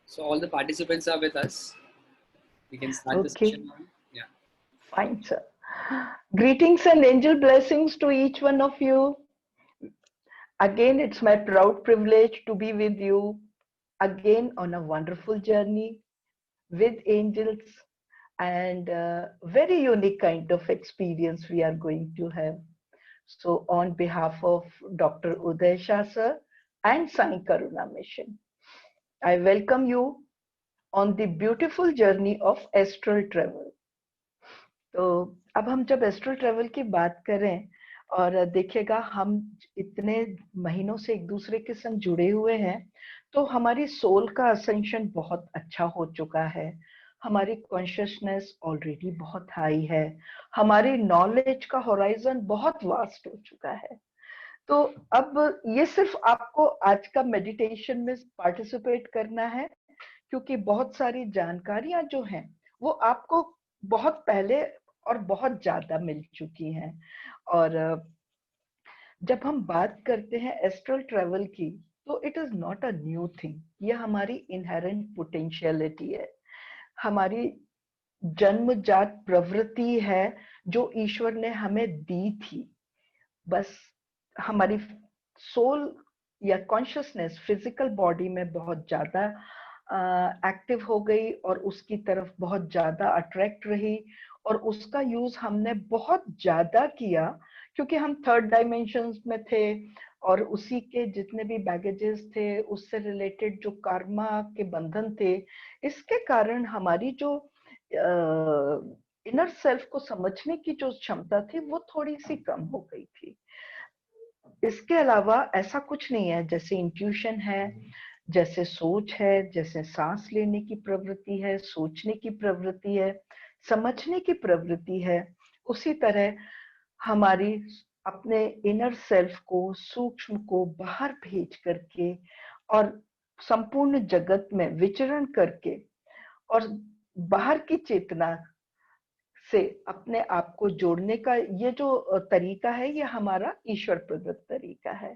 So all the participants are with us. We can start the Okay, session now. Yeah. fine, sir. Greetings and angel blessings to each one of you. Again, it's my proud privilege to be with you again on a wonderful journey with angels and a very unique kind of experience we are going to have. So, on behalf of Dr. Uday Shah sir and Sai Karuna Mission, I welcome you on the beautiful journey of astral travel. तो अब हम जब astral travel की बात करें और देखिएगा हम इतने महीनों से एक दूसरे के संग जुड़े हुए हैं, तो हमारी सोल का असेंशन बहुत अच्छा हो चुका है, हमारी कॉन्शियसनेस ऑलरेडी बहुत हाई है, हमारी नॉलेज का होराइजन बहुत वास्ट हो चुका है। तो अब ये सिर्फ आपको आज का मेडिटेशन में पार्टिसिपेट करना है, क्योंकि बहुत सारी जानकारियां जो हैं वो आपको बहुत पहले और बहुत ज्यादा मिल चुकी हैं। और जब हम बात करते हैं एस्ट्रल ट्रेवल की, तो it is not a new thing, ये हमारी इनहेरेंट पोटेंशियलिटी है, हमारी जन्मजात प्रवृत्ति है जो ईश्वर ने हमें दी थी। बस हमारी सोल या कॉन्शियसनेस फिजिकल बॉडी में बहुत ज्यादा एक्टिव हो गई और उसकी तरफ बहुत ज्यादा अट्रैक्ट रही, और उसका यूज हमने बहुत ज्यादा किया क्योंकि हम थर्ड डायमेंशंस में थे और उसी के जितने भी बैगेजेस थे, उससे रिलेटेड जो कर्मा के बंधन थे, इसके कारण हमारी जो इनर सेल्फ को समझने की जो क्षमता थी वो थोड़ी सी कम हो गई थी। इसके अलावा ऐसा कुछ नहीं है, जैसे इंट्यूशन है, जैसे सोच है, जैसे सांस लेने की प्रवृत्ति है, सोचने की प्रवृत्ति है, समझने की प्रवृत्ति है, उसी तरह हमारी अपने इनर सेल्फ को, सूक्ष्म को बाहर भेज करके और संपूर्ण जगत में विचरण करके और बाहर की चेतना से अपने आप को जोड़ने का ये जो तरीका है, ये हमारा ईश्वर प्रदत्त तरीका है।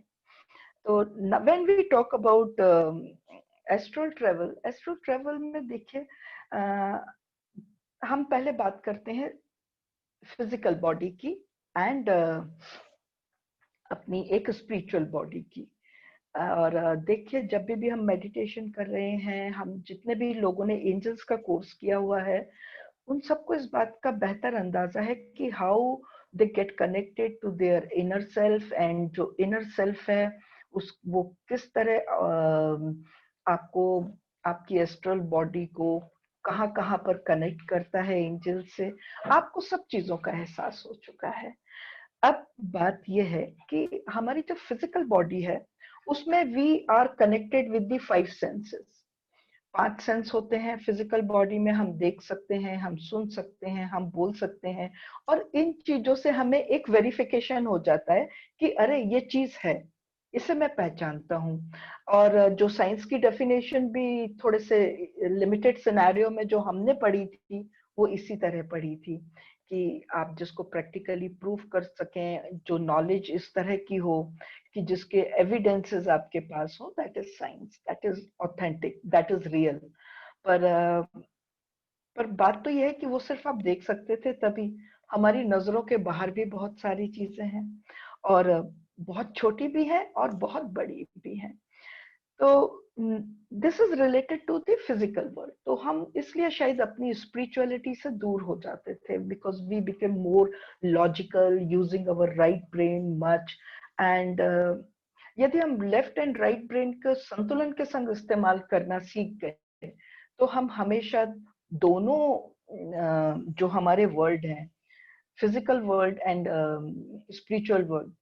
तो when we talk about astral travel में देखिए, हम पहले बात करते हैं फिजिकल बॉडी की एंड अपनी एक स्पिरिचुअल बॉडी की। और देखिए, जब भी हम मेडिटेशन कर रहे हैं, हम जितने भी लोगों ने एंजल्स का कोर्स किया हुआ है, उन सबको इस बात का बेहतर अंदाजा है कि how they get connected to their inner self, and जो इनर सेल्फ है उस वो किस तरह आपको, आपकी एस्ट्रल बॉडी को कहाँ कहाँ पर कनेक्ट करता है एंजल से। आपको सब चीजों का एहसास हो चुका है। अब बात यह है कि हमारी जो फिजिकल बॉडी है उसमें we are connected with the 5 senses. 5 sense होते हैं फिजिकल बॉडी में, हम देख सकते हैं, हम सुन सकते हैं, हम बोल सकते हैं, और इन चीजों से हमें एक वेरिफिकेशन हो जाता है कि अरे ये चीज है, इसे मैं पहचानता हूँ। और जो साइंस की डेफिनेशन भी थोड़े से लिमिटेड सिनेरियो में जो हमने पढ़ी थी, वो इसी तरह पढ़ी थी कि आप जिसको प्रैक्टिकली प्रूव कर सकें, जो नॉलेज इस तरह की हो कि जिसके एविडेंसेस आपके पास हो, that is science, that is authentic, that is real. पर पर बात तो यह है कि वो सिर्फ आप देख सकते थे तभी, हमारी नजरों के बाहर भी बहुत सारी चीजें हैं, और बहुत छोटी भी है और बहुत बड़ी भी है। तो this is related to the physical world. तो हम इसलिए शायद अपनी स्पिरिचुअलिटी से दूर हो जाते थे, because we became more logical, using our right brain much, and यदि हम लेफ्ट एंड राइट ब्रेन के संतुलन के संग इस्तेमाल करना सीख गए, तो हम हमेशा दोनों जो हमारे वर्ल्ड हैं, physical world and spiritual world,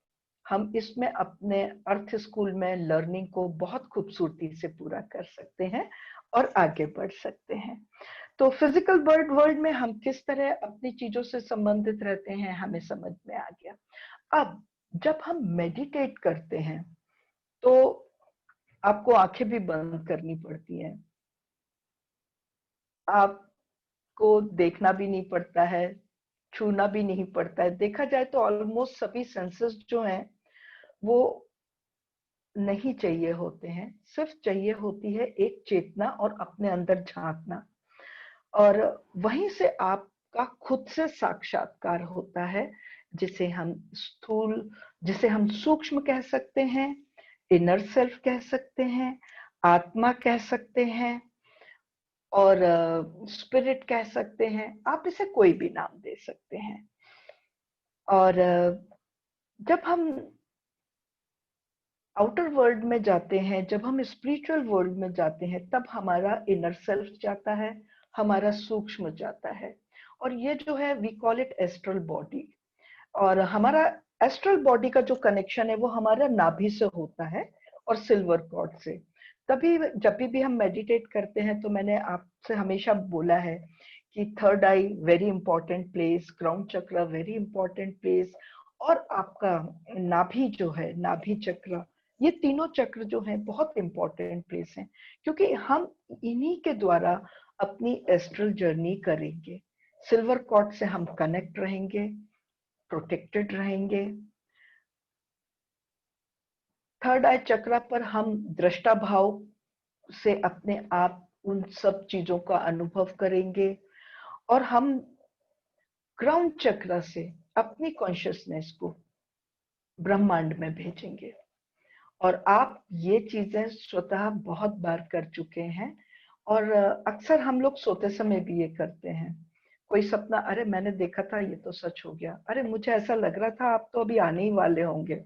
हम इसमें अपने अर्थ स्कूल में लर्निंग को बहुत खूबसूरती से पूरा कर सकते हैं और आगे बढ़ सकते हैं। तो फिजिकल वर्ल्ड में हम किस तरह अपनी चीजों से संबंधित रहते हैं, हमें समझ में आ गया। अब जब हम मेडिटेट करते हैं तो आपको आंखें भी बंद करनी पड़ती हैं, आपको देखना भी नहीं पड़ता है, छूना भी नहीं पड़ता है। देखा जाए तो ऑलमोस्ट सभी सेंसेस जो हैं वो नहीं चाहिए होते हैं, सिर्फ चाहिए होती है एक चेतना और अपने अंदर झांकना, और वहीं से आपका खुद से साक्षात्कार होता है, जिसे हम स्थूल, जिसे हम सूक्ष्म कह सकते हैं, इनर सेल्फ कह सकते हैं, आत्मा कह सकते हैं, और स्पिरिट कह सकते हैं। आप इसे कोई भी नाम दे सकते हैं। और जब हम आउटर वर्ल्ड में जाते हैं, जब हम स्पिरिचुअल वर्ल्ड में जाते हैं, तब हमारा इनर सेल्फ जाता है, हमारा सूक्ष्म जाता है, और ये जो है we call it astral body. और हमारा एस्ट्रल बॉडी का जो कनेक्शन है वो हमारा नाभि से होता है और सिल्वर कॉर्ड से। तभी जब भी हम मेडिटेट करते हैं, तो मैंने आपसे हमेशा बोला है कि third I very important place, crown चक्र वेरी इंपॉर्टेंट प्लेस, और आपका नाभि जो है, नाभि चक्र, ये तीनों चक्र जो हैं बहुत इंपॉर्टेंट प्लेस हैं, क्योंकि हम इन्हीं के द्वारा अपनी एस्ट्रल जर्नी करेंगे। सिल्वर कॉर्ड से हम कनेक्ट रहेंगे, प्रोटेक्टेड रहेंगे। थर्ड आई चक्र पर हम दृष्टा भाव से अपने आप उन सब चीजों का अनुभव करेंगे, और हम क्राउन चक्र से अपनी कॉन्शियसनेस को ब्रह्मांड में भेजेंगे। और आप ये चीजें स्वतः बहुत बार कर चुके हैं, और अक्सर हम लोग सोते समय भी ये करते हैं। कोई सपना, अरे मैंने देखा था ये तो सच हो गया, अरे मुझे ऐसा लग रहा था आप तो अभी आने ही वाले होंगे,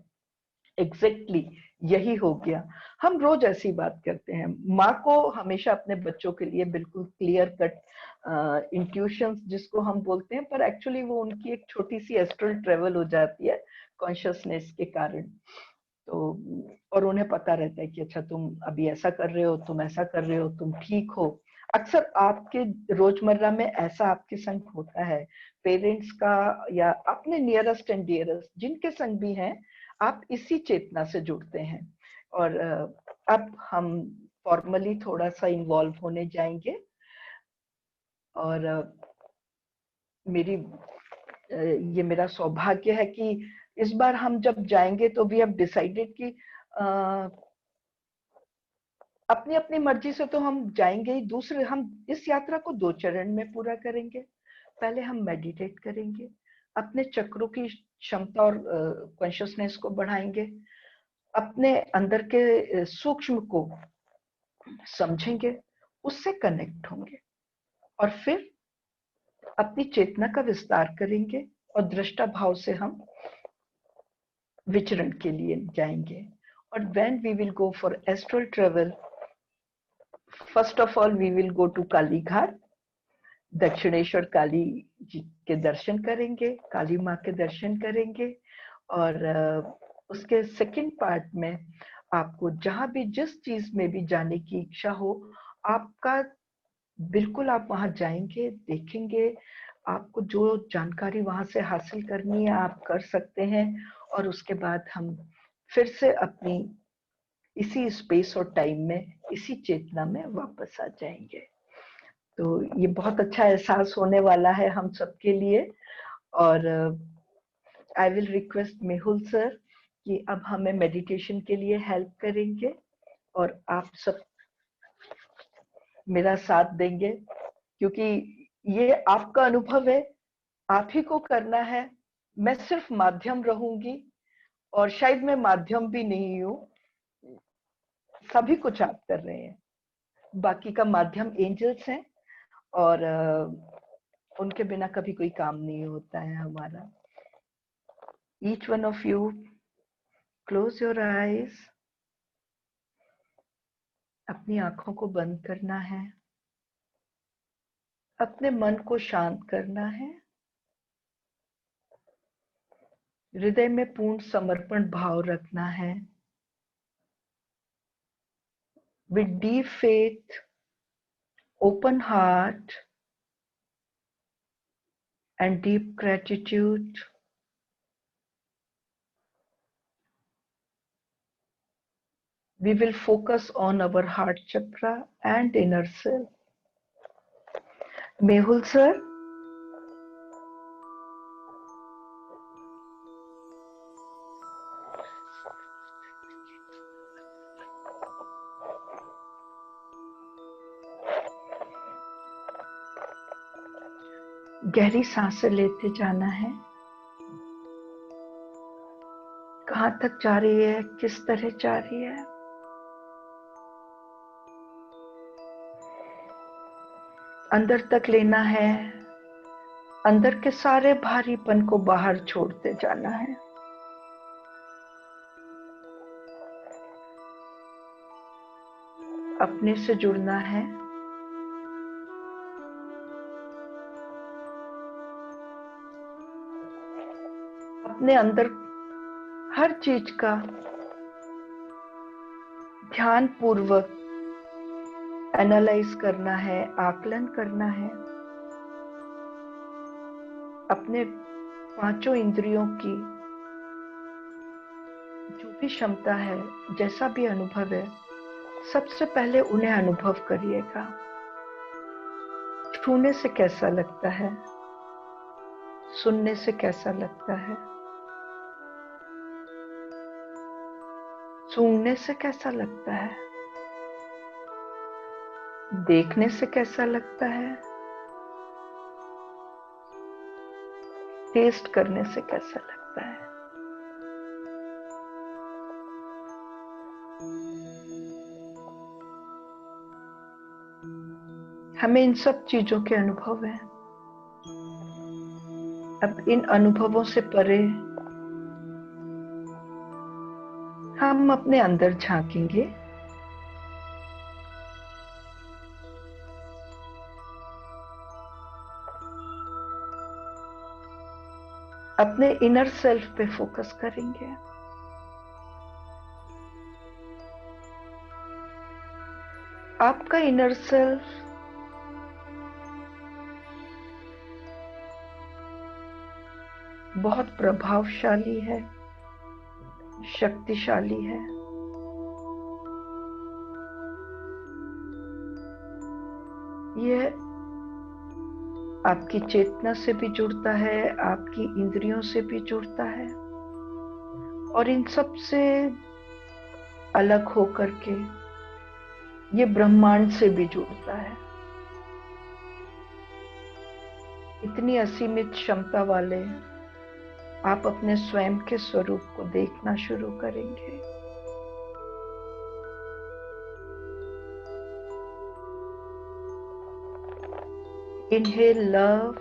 एग्जैक्टली यही हो गया। हम रोज ऐसी बात करते हैं। माँ को हमेशा अपने बच्चों के लिए बिल्कुल क्लियर कट इंट्यूशंस जिसको हम बोलते हैं, पर एक्चुअली वो उनकी एक छोटी सी एस्ट्रल ट्रेवल हो जाती है कॉन्शियसनेस के कारण। तो और उन्हें पता रहता है कि अच्छा तुम अभी ऐसा कर रहे हो, तुम ऐसा कर रहे हो, तुम ठीक हो। अक्सर आपके रोजमर्रा में ऐसा आपके संग होता है, पेरेंट्स का या अपने नियरेस्ट एंड डियरेस्ट जिनके संग भी हैं, आप इसी चेतना से जुड़ते हैं। और अब हम फॉर्मली थोड़ा सा इन्वॉल्व होने जाएंगे, और मेरी ये मेरा सौभाग्य है कि इस बार हम जब जाएंगे तो वी हैव डिसाइडेड कि अपनी अपनी मर्जी से तो हम जाएंगे ही। दूसरे, हम इस यात्रा को 2 चरण में पूरा करेंगे। पहले हम मेडिटेट करेंगे, अपने चक्रों की क्षमता और कॉन्शियसनेस को बढ़ाएंगे, अपने अंदर के सूक्ष्म को समझेंगे, उससे कनेक्ट होंगे, और फिर अपनी चेतना का विस्तार करेंगे, और दृष्टा भाव से हम विचरण के लिए जाएंगे। और when we will go for astral travel, first of all we will go to Kali Ghat, Dakshineswar Kali ji के दर्शन करेंगे, काली माँ के दर्शन करेंगे। और उसके सेकंड पार्ट में आपको जहां भी जिस चीज में भी जाने की इच्छा हो, आपका बिल्कुल आप वहां जाएंगे, देखेंगे, आपको जो जानकारी वहां से हासिल करनी है आप कर सकते हैं। और उसके बाद हम फिर से अपनी इसी स्पेस और टाइम में, इसी चेतना में वापस आ जाएंगे। तो ये बहुत अच्छा एहसास होने वाला है हम सबके लिए। और I will request Mehul sir कि अब हमें मेडिटेशन के लिए हेल्प करेंगे, और आप सब मेरा साथ देंगे, क्योंकि ये आपका अनुभव है, आप ही को करना है। मैं सिर्फ माध्यम रहूंगी, और शायद मैं माध्यम भी नहीं हूँ, सभी कुछ आप कर रहे हैं। बाकी का माध्यम एंजल्स हैं, और उनके बिना कभी कोई काम नहीं होता है हमारा। Each one of you close your eyes, अपनी आंखों को बंद करना है, अपने मन को शांत करना है, हृदय में पूर्ण समर्पण भाव रखना है। With deep faith, open heart, and deep gratitude, we will focus on our heart chakra and inner self. Mehul sir. गहरी सांसें लेते जाना है। कहाँ तक जा रही है, किस तरह जा रही है। अंदर तक लेना है, अंदर के सारे भारीपन को बाहर छोड़ते जाना है। अपने से जुड़ना है। अपने अंदर हर चीज का ध्यान पूर्वक एनालाइज करना है, आकलन करना है। अपने पांचों इंद्रियों की जो भी क्षमता है, जैसा भी अनुभव है, सबसे पहले उन्हें अनुभव करिएगा। छूने से कैसा लगता है, सुनने से कैसा लगता है, सूंघने से कैसा लगता है, देखने से कैसा लगता है, टेस्ट करने से कैसा लगता है। हमें इन सब चीजों के अनुभव हैं। अब इन अनुभवों से परे हम अपने अंदर झांकेंगे। अपने इनर सेल्फ पे फोकस करेंगे। आपका इनर सेल्फ बहुत प्रभावशाली है, शक्तिशाली है। यह आपकी चेतना से भी जुड़ता है, आपकी इंद्रियों से भी जुड़ता है, और इन सब से अलग होकर के ये ब्रह्मांड से भी जुड़ता है। इतनी असीमित क्षमता वाले आप अपने स्वयं के स्वरूप को देखना शुरू करेंगे। Inhale love,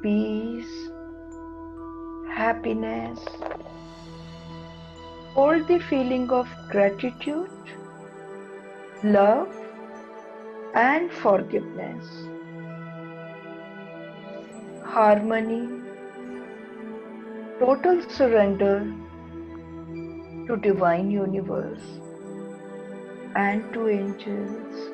peace, happiness. Hold the feeling of gratitude, love, and forgiveness. Harmony, total surrender to divine universe and to angels.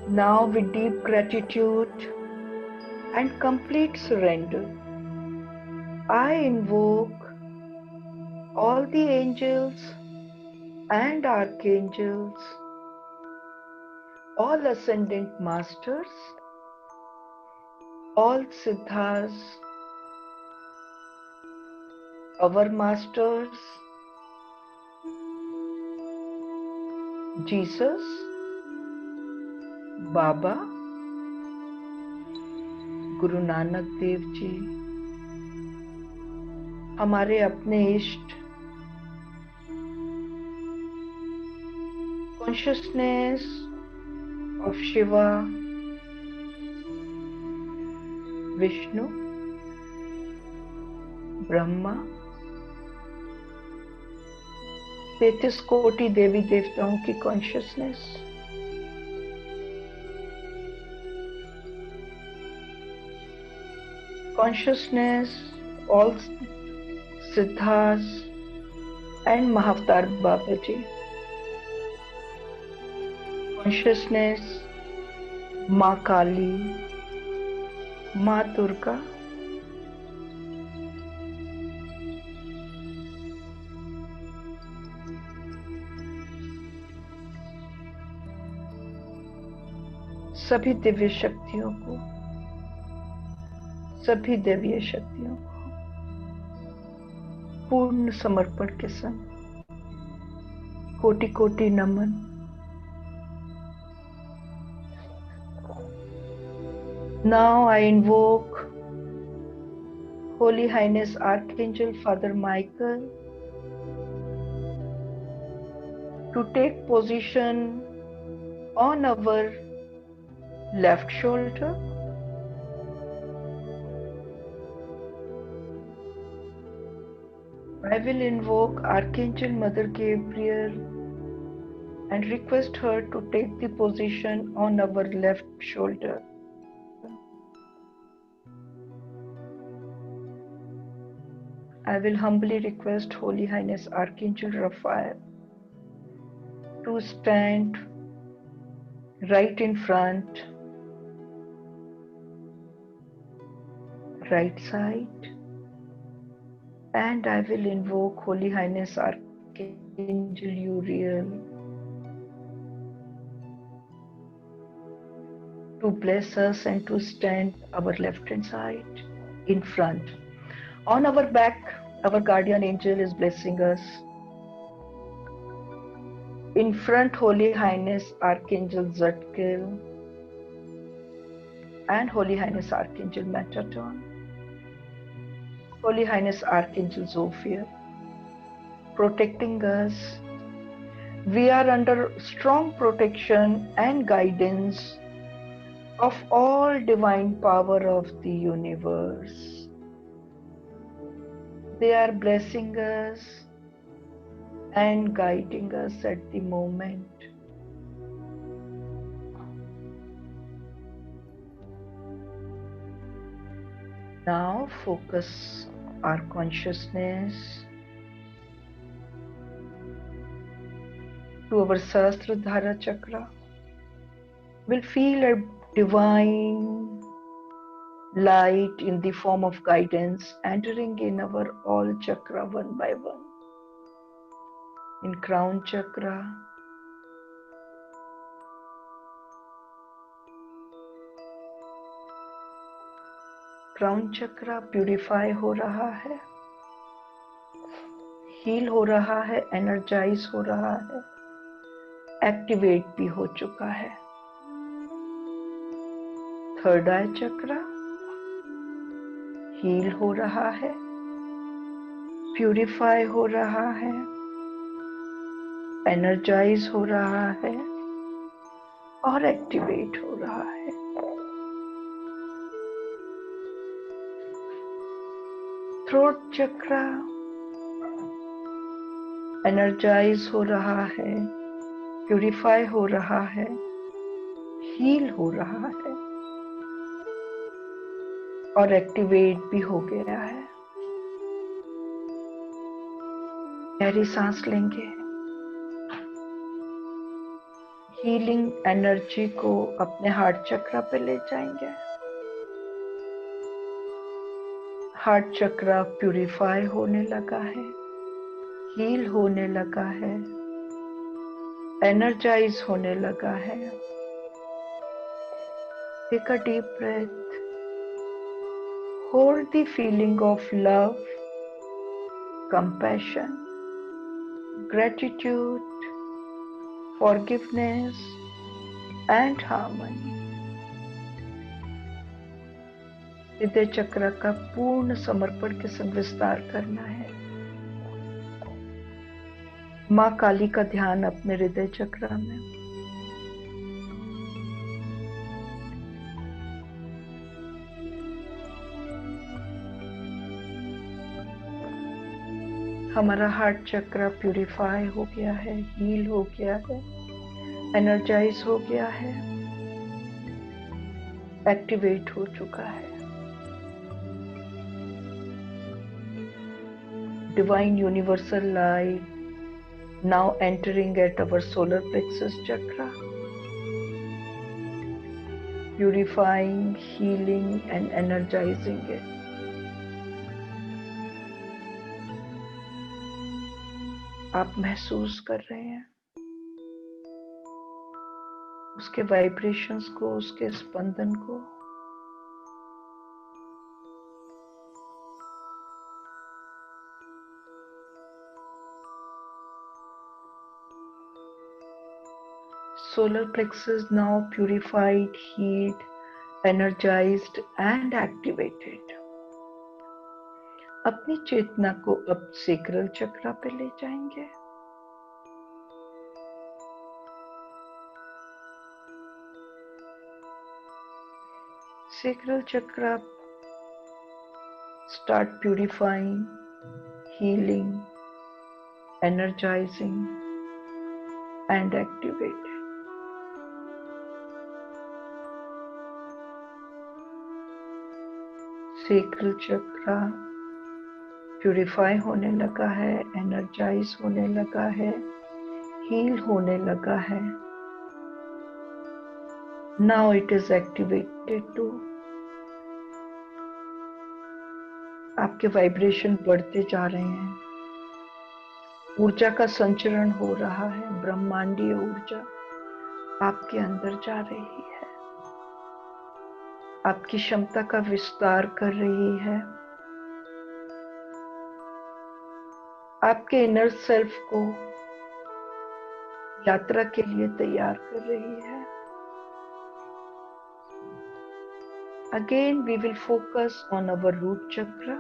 Now with deep gratitude and complete surrender, I invoke all the angels and archangels, all ascendant masters, all siddhas, our masters, Jesus, बाबा, गुरु नानक देव जी, हमारे अपने इष्ट, consciousness of Shiva, Vishnu, Brahma, 33 कोटि देवी देवताओं की consciousness, consciousness, all siddhas and Mahavtar Babaji. Consciousness, माँ काली, माँ दुर्गा, सभी दिव्य शक्तियों को, सभी दैवीय शक्तियों को पूर्ण समर्पण के संग कोटि कोटि नमन। Now I invoke Holy Highness Archangel Father Michael to take position on our left shoulder. I will invoke Archangel Mother Gabriel and request her to take the position on our left shoulder. I will humbly request Holy Highness Archangel Raphael to stand right in front, right side, and I will invoke Holy Highness Archangel Uriel to bless us and to stand our left hand side in front. On our back, our guardian angel is blessing us. In front, Holy Highness Archangel Zadkiel and Holy Highness Archangel Metatron, Holy Highness Archangel Zophiel, protecting us. We are under strong protection and guidance of all divine power of the universe. They are blessing us and guiding us at the moment. Now focus our consciousness to our Sahasradhara chakra. We'll feel a divine light in the form of guidance entering in our all chakra one by one. In crown chakra, crown chakra purify हो रहा है, heal हो रहा है, energise हो रहा है, activate भी हो चुका है। थर्ड आई चक्रा हील हो रहा है, प्यूरिफाई हो रहा है, एनर्जाइज हो रहा है और एक्टिवेट हो रहा है। थ्रोट चक्रा एनर्जाइज हो रहा है, प्यूरिफाई हो रहा है, हील हो रहा है और एक्टिवेट भी हो गया है। गहरी सांस लेंगे, हीलिंग एनर्जी को अपने हार्ट चक्रा पे ले जाएंगे। हार्ट चक्रा प्यूरिफाई होने लगा है, हील होने लगा है, एनर्जाइज होने लगा है। Take a deep breath, hold the feeling of love, compassion, gratitude, forgiveness and harmony। हृदय चक्र का पूर्ण समर्पण के संग विस्तार करना है। माँ काली का ध्यान अपने हृदय चक्र में। हमारा हार्ट चक्र प्यूरिफाई हो गया है, हील हो गया है, एनर्जाइज हो गया है, एक्टिवेट हो चुका है। Divine universal light now entering at our solar plexus chakra, purifying, healing and energizing it। आप महसूस कर रहे हैं उसके वाइब्रेशंस को, उसके स्पंदन को। Solar plexus now purified, healed energized and activated। अपनी चेतना को अब सेक्रल चक्र पे ले जाएंगे। Sacral chakra start purifying, healing, energizing and activating। Sacral chakra purify होने लगा है, एनर्जाइज होने लगा है, हील होने लगा है। Now it is activated too। आपके वाइब्रेशन बढ़ते जा रहे हैं, ऊर्जा का संचरण हो रहा है, ब्रह्मांडीय ऊर्जा आपके अंदर जा रही है, आपकी क्षमता का विस्तार कर रही है, आपके इनर सेल्फ को यात्रा के लिए तैयार कर रही है। Again we will focus on our root chakra,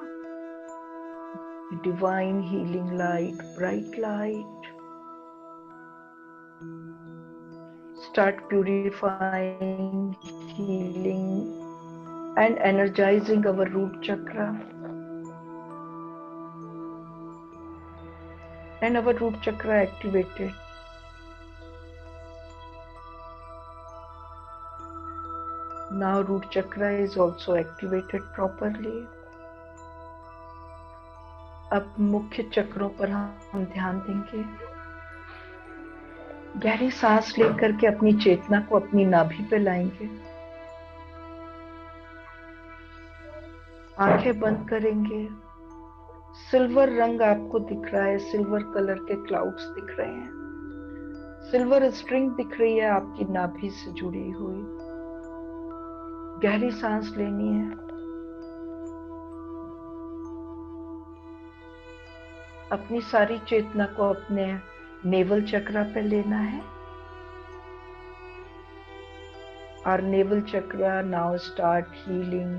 divine healing light, bright light। Start purifying, healing and energizing our root chakra। And our root chakra activated। Now root chakra is also activated properly। अब मुख्य चक्रों पर हम ध्यान देंगे। गहरी सांस लेकर के अपनी चेतना को अपनी नाभि पे लाएंगे। आंखें बंद करेंगे। सिल्वर रंग आपको दिख रहा है, सिल्वर कलर के क्लाउड्स दिख रहे हैं, सिल्वर स्ट्रिंग दिख रही है आपकी नाभि से जुड़ी हुई। गहरी सांस लेनी है। अपनी सारी चेतना को अपने नेवल चक्र पे लेना है। Our navel chakra now start healing,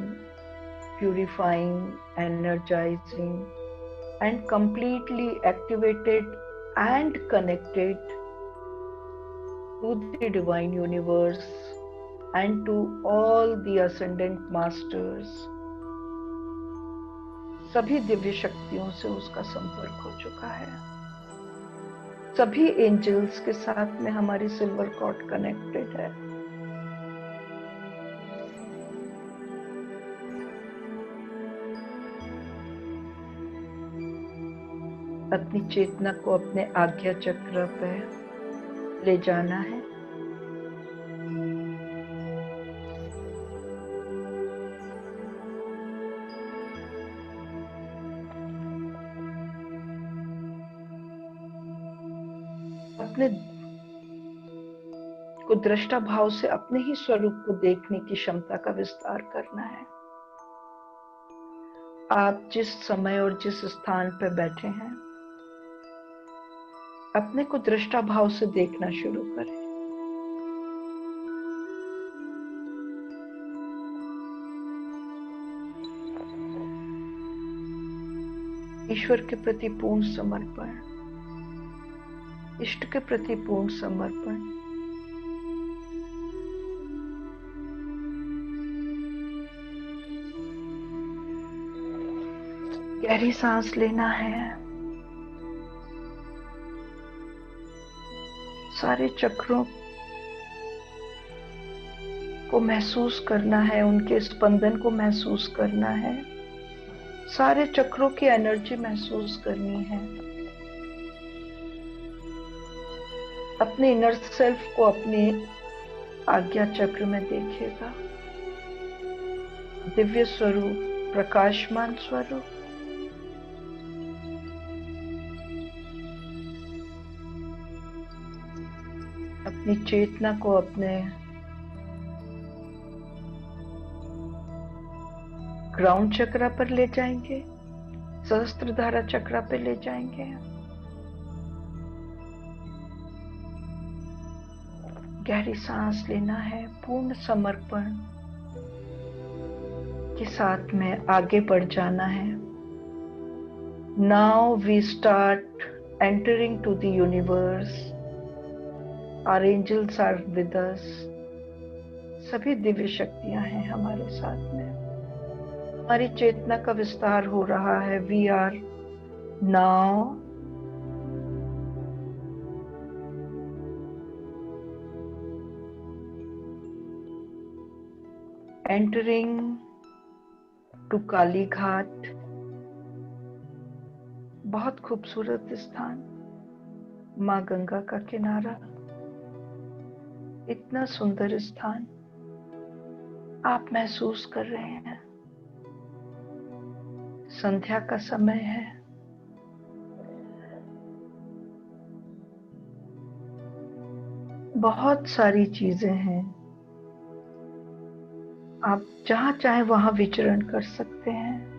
purifying, energizing and completely activated and connected to the divine universe and to all the ascendant masters। सभी दिव्य शक्तियों से उसका संपर्क हो चुका है। सभी एंजल्स के साथ में हमारी सिल्वर कॉर्ड कनेक्टेड है। अपनी चेतना को अपने आज्ञा चक्र पे ले जाना है। अपने को दृष्टा भाव से अपने ही स्वरूप को देखने की क्षमता का विस्तार करना है। आप जिस समय और जिस स्थान पर बैठे हैं, अपने को दृष्टा भाव से देखना शुरू करें। ईश्वर के प्रति पूर्ण समर्पण, इष्ट के प्रति पूर्ण समर्पण। गहरी सांस लेना है। सारे चक्रों को महसूस करना है, उनके स्पंदन को महसूस करना है, सारे चक्रों की एनर्जी महसूस करनी है। अपने इनर सेल्फ को अपने आज्ञा चक्र में देखिएगा। दिव्य स्वरूप, प्रकाशमान स्वरूप। अपनी चेतना को अपने ग्राउंड चक्र पर ले जाएंगे, सहस्त्रधारा चक्र पर ले जाएंगे। गहरी सांस लेना है, पूर्ण समर्पण, के साथ में आगे बढ़ जाना है। Now we start entering to the universe. Our angels are with us. सभी दिव्य शक्तियां हैं हमारे साथ में। हमारी चेतना का विस्तार हो रहा है। We are now entering to Kali Ghat. बहुत खूबसूरत स्थान, माँ गंगा का किनारा, इतना सुंदर स्थान आप महसूस कर रहे हैं। संध्या का समय है। बहुत सारी चीजें हैं, आप जहां चाहे वहां विचरण कर सकते हैं।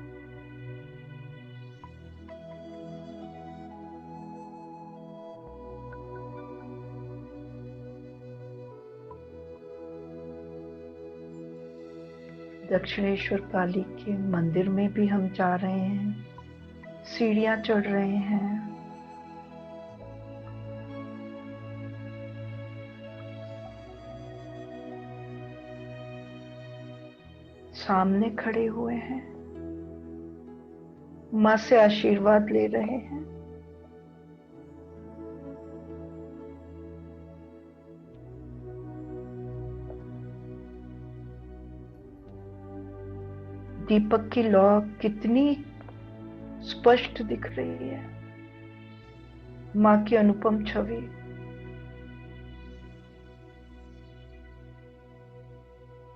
दक्षिणेश्वर काली के मंदिर में भी हम जा रहे हैं, सीढ़ियां चढ़ रहे हैं। सामने खड़े हुए हैं, माँ से आशीर्वाद ले रहे हैं। दीपक की लौ कितनी स्पष्ट दिख रही है। माँ की अनुपम छवि।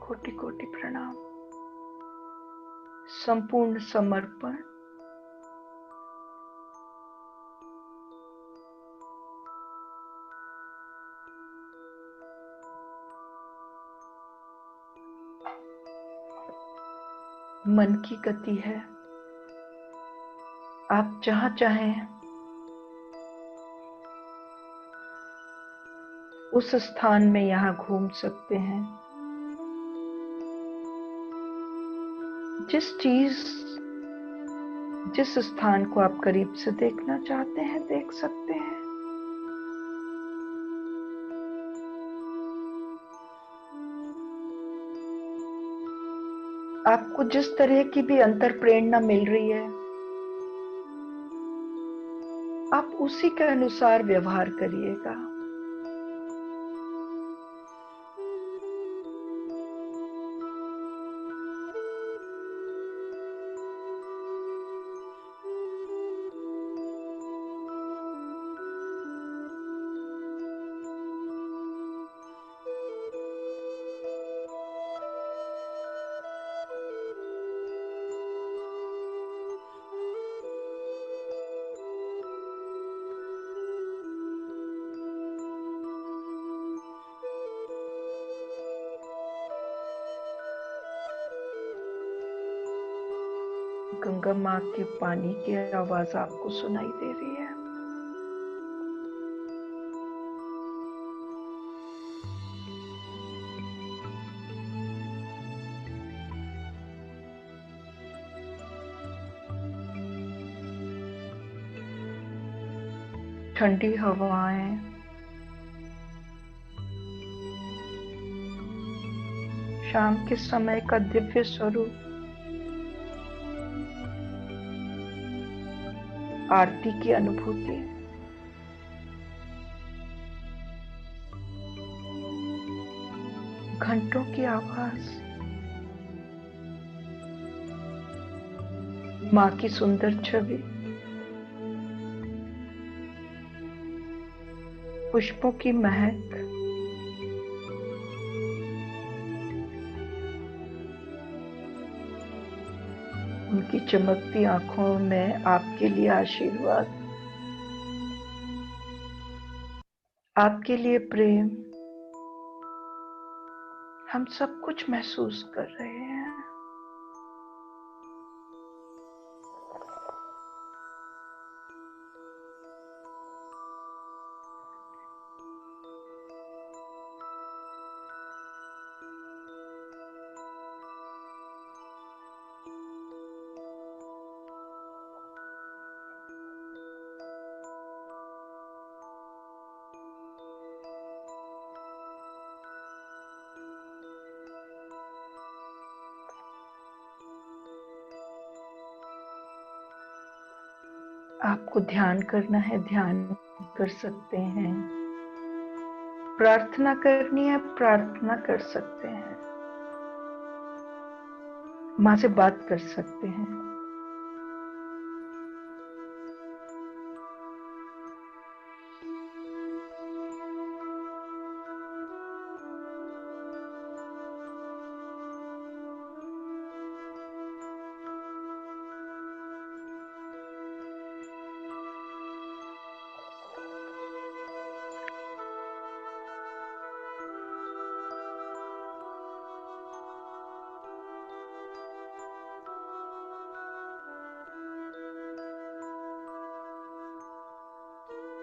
कोटि कोटि प्रणाम। संपूर्ण समर्पण। मन की गति है, आप जहां चाहें उस स्थान में यहां घूम सकते हैं। जिस स्थान को आप करीब से देखना चाहते हैं देख सकते हैं। आपको जिस तरह की भी अंतर प्रेरणा मिल रही है, आप उसी के अनुसार व्यवहार करिएगा। गंगा माँ के पानी की आवाज आपको सुनाई दे रही है। ठंडी हवाएं, शाम के समय का दिव्य स्वरूप, आरती की अनुभूति। घंटों की आवाज, माँ की सुंदर छवि, पुष्पों की महक, उनकी चमकती आंखों में आपके लिए आशीर्वाद, आपके लिए प्रेम। हम सब कुछ महसूस कर रहे हैं। आपको ध्यान करना है, ध्यान कर सकते हैं। प्रार्थना करनी है, प्रार्थना कर सकते हैं। माँ से बात कर सकते हैं।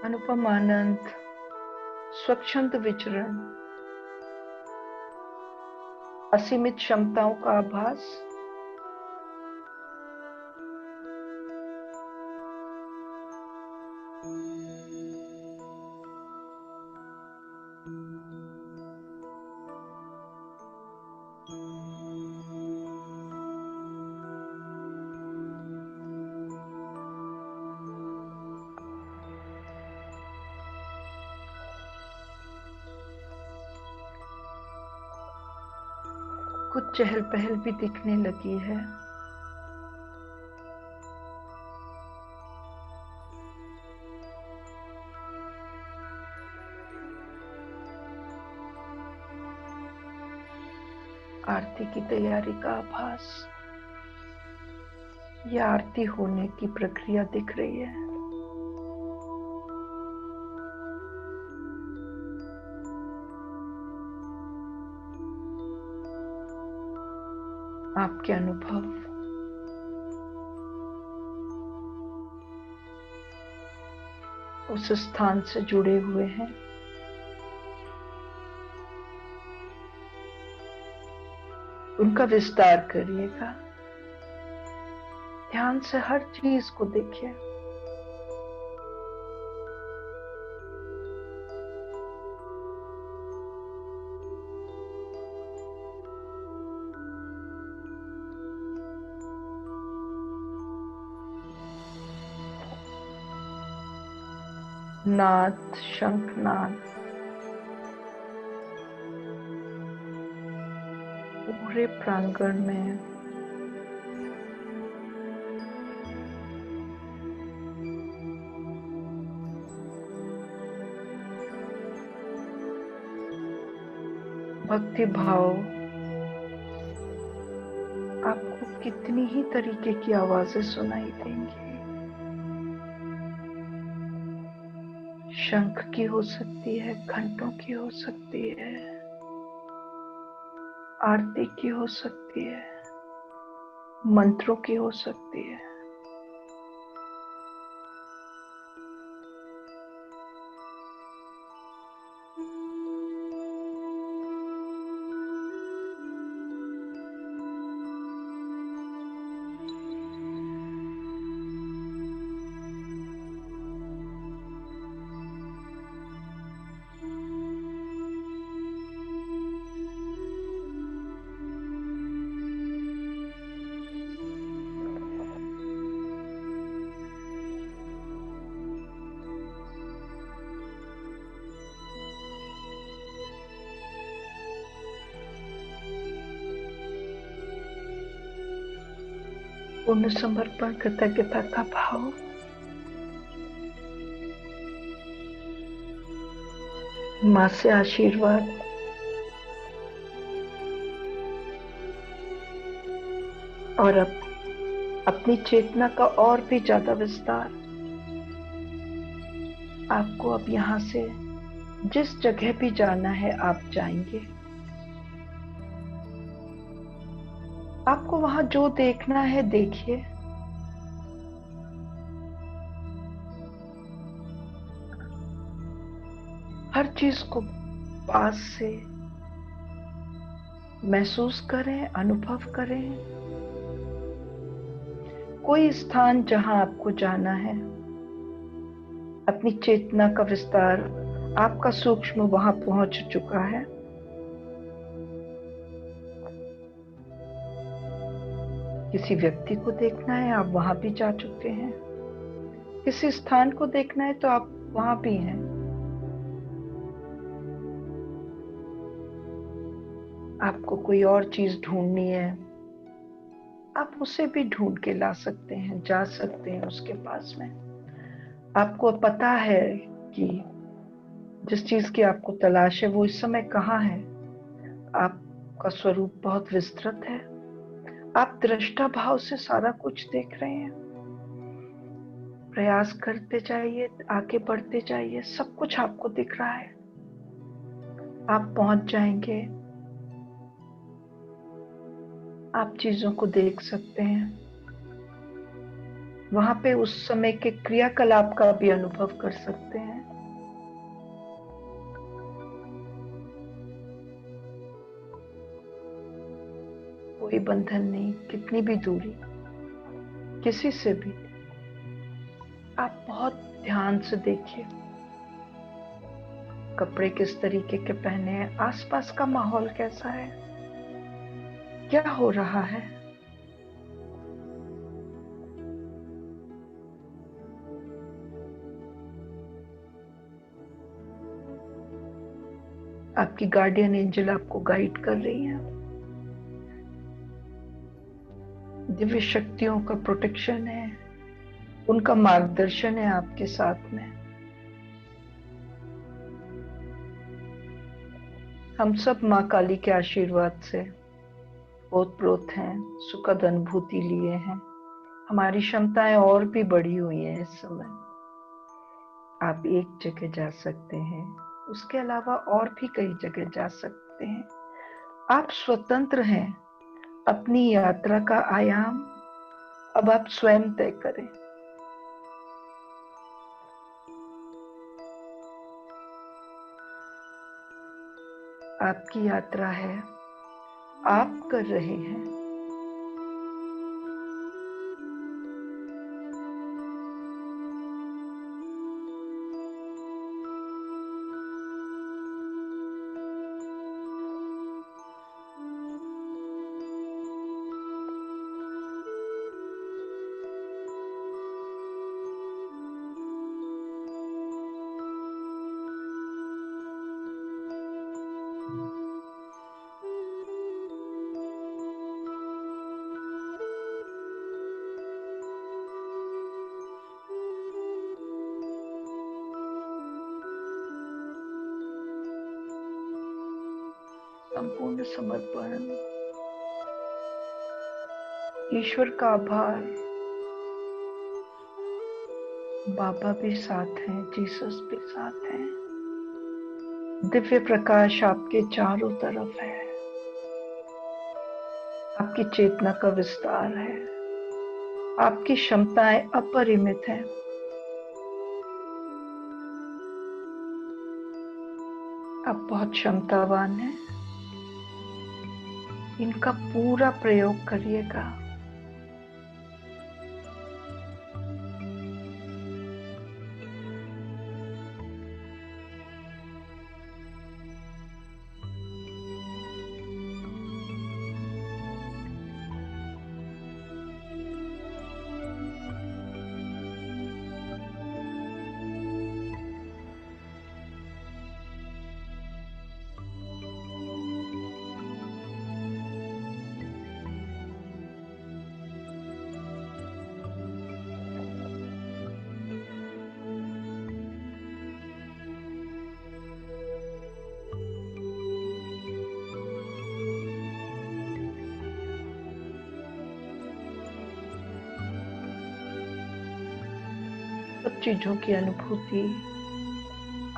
अनुपम आनंद, स्वच्छंद विचरण, असीमित क्षमताओं का आभास, कुछ चहल पहल भी दिखने लगी है। आरती की तैयारी का आभास, या आरती होने की प्रक्रिया दिख रही है। आपके अनुभव उस स्थान से जुड़े हुए हैं। उनका विस्तार करिएगा। ध्यान से हर चीज को देखिए। नाद, शंखनाद पूरे प्रांगण में भक्ति भाव आपको कितनी ही तरीके की आवाजें सुनाई देंगी। शंख की हो सकती है, घंटों की हो सकती है, आरती की हो सकती है, मंत्रों की हो सकती है। पूर्ण समर्पण, कृतज्ञता का भाव, माँ से आशीर्वाद, और अब अपनी चेतना का और भी ज्यादा विस्तार। आपको अब यहाँ से जिस जगह भी जाना है आप जाएंगे। आपको वहां जो देखना है देखिए। हर चीज को पास से महसूस करें, अनुभव करें। कोई स्थान जहां आपको जाना है, अपनी चेतना का विस्तार, आपका सूक्ष्म वहां पहुंच चुका है। किसी व्यक्ति को देखना है, आप वहां भी जा चुके हैं। किसी स्थान को देखना है तो आप वहां भी हैं। आपको कोई और चीज ढूंढनी है, आप उसे भी ढूंढ के ला सकते हैं, जा सकते हैं उसके पास में। आपको पता है कि जिस चीज की आपको तलाश है वो इस समय कहाँ है। आपका स्वरूप बहुत विस्तृत है। आप दृष्टा भाव से सारा कुछ देख रहे हैं। प्रयास करते जाइए, आगे बढ़ते जाइए, सब कुछ आपको दिख रहा है। आप पहुंच जाएंगे। आप चीजों को देख सकते हैं। वहां पे उस समय के क्रियाकलाप का भी अनुभव कर सकते हैं। कोई बंधन नहीं, कितनी भी दूरी, किसी से भी। आप बहुत ध्यान से देखिए कपड़े किस तरीके के पहने हैं, आसपास का माहौल कैसा है, क्या हो रहा है। आपकी गार्डियन एंजल आपको गाइड कर रही है। दिव्य शक्तियों का प्रोटेक्शन है, उनका मार्गदर्शन है आपके साथ में। हम सब माँ काली के आशीर्वाद से ओतप्रोत हैं, सुखद अनुभूति लिए हैं। हमारी क्षमताएं और भी बढ़ी हुई हैं इस समय। आप एक जगह जा सकते हैं, उसके अलावा और भी कई जगह जा सकते हैं। आप स्वतंत्र हैं। अपनी यात्रा का आयाम अब आप स्वयं तय करें। आपकी यात्रा है, आप कर रहे हैं। संपूर्ण समर्पण, ईश्वर का आभार। बाबा भी साथ हैं, जीसस भी साथ हैं। दिव्य प्रकाश आपके चारों तरफ है। आपकी चेतना का विस्तार है। आपकी क्षमताएं अपरिमित हैं। आप बहुत क्षमतावान हैं। इनका पूरा प्रयोग करिएगा। सब चीजों की अनुभूति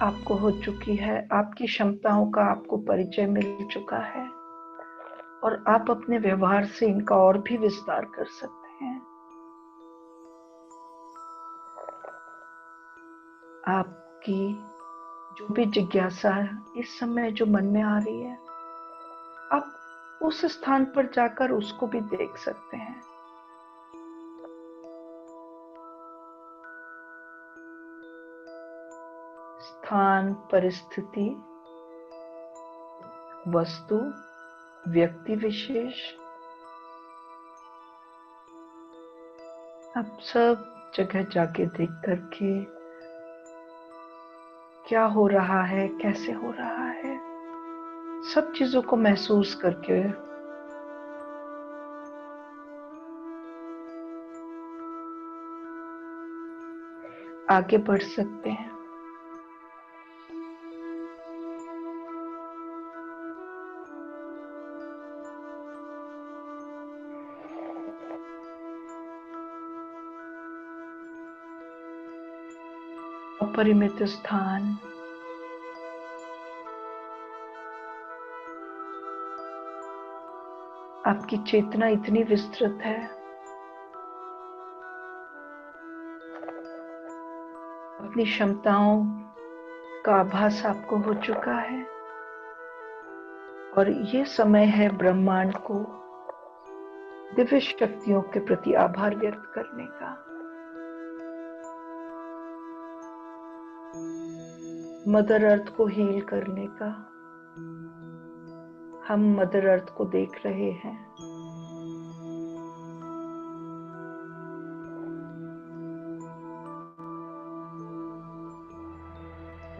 आपको हो चुकी है। आपकी क्षमताओं का आपको परिचय मिल चुका है और आप अपने व्यवहार से इनका और भी विस्तार कर सकते हैं। आपकी जो भी जिज्ञासा इस समय जो मन में आ रही है, आप उस स्थान पर जाकर उसको भी देख सकते हैं। स्थान, परिस्थिति, वस्तु, व्यक्ति विशेष, आप सब जगह जाके देख करके क्या हो रहा है, कैसे हो रहा है, सब चीजों को महसूस करके आगे बढ़ सकते हैं। अपरिमित स्थान, आपकी चेतना इतनी विस्तृत है, अपनी क्षमताओं का आभास आपको हो चुका है और ये समय है ब्रह्मांड को दिव्य शक्तियों के प्रति आभार व्यक्त करने का। मदर अर्थ को हील करने का। हम मदर अर्थ को देख रहे हैं।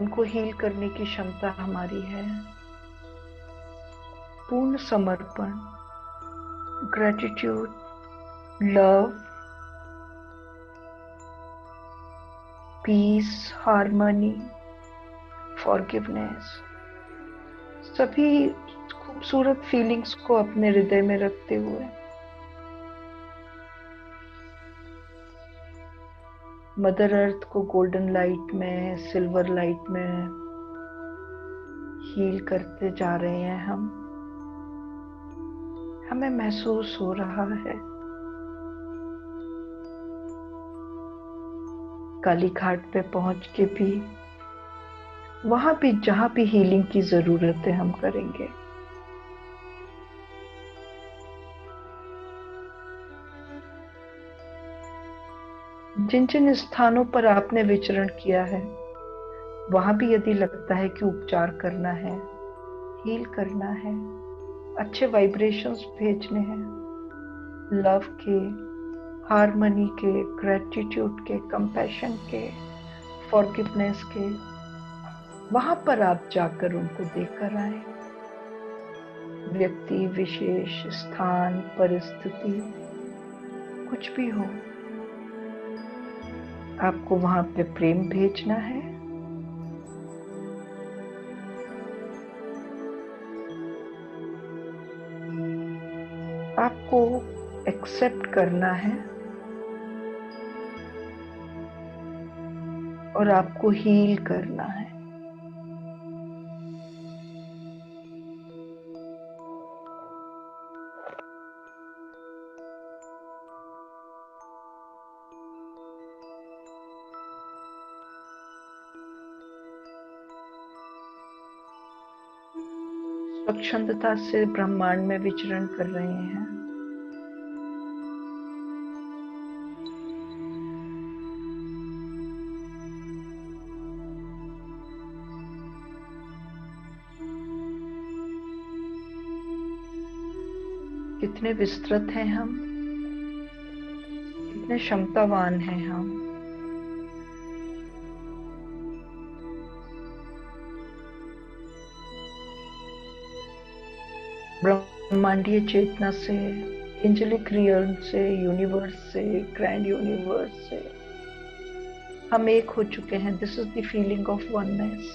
उनको हील करने की क्षमता हमारी है। पूर्ण समर्पण, gratitude, love, peace, harmony, forgiveness, सभी खूबसूरत फीलिंग्स को अपने हृदय में रखते हुए मदर अर्थ को गोल्डन लाइट में, सिल्वर लाइट में हील करते जा रहे हैं हम। हमें महसूस हो रहा है काली घाट पे पहुंच के भी, वहां भी जहां भी हीलिंग की जरूरत है हम करेंगे। जिन जिन स्थानों पर आपने विचरण किया है, वहां भी यदि लगता है कि उपचार करना है, हील करना है, अच्छे वाइब्रेशंस भेजने हैं, लव के, हार्मनी के, ग्रेटिट्यूड के, कंपैशन के, फॉरगिवनेस के, वहां पर आप जाकर उनको देकर आए। व्यक्ति विशेष, स्थान, परिस्थिति कुछ भी हो, आपको वहां पे प्रेम भेजना है। आपको एक्सेप्ट करना है और आपको हील करना है। स्वच्छंदता से ब्रह्मांड में विचरण कर रहे हैं। कितने विस्तृत हैं हम, कितने क्षमतावान हैं हम। ब्रह्मांडीय चेतना से, एंजेलिक रियल्म से, यूनिवर्स से, ग्रैंड यूनिवर्स से हम एक हो चुके हैं। This is the feeling of oneness.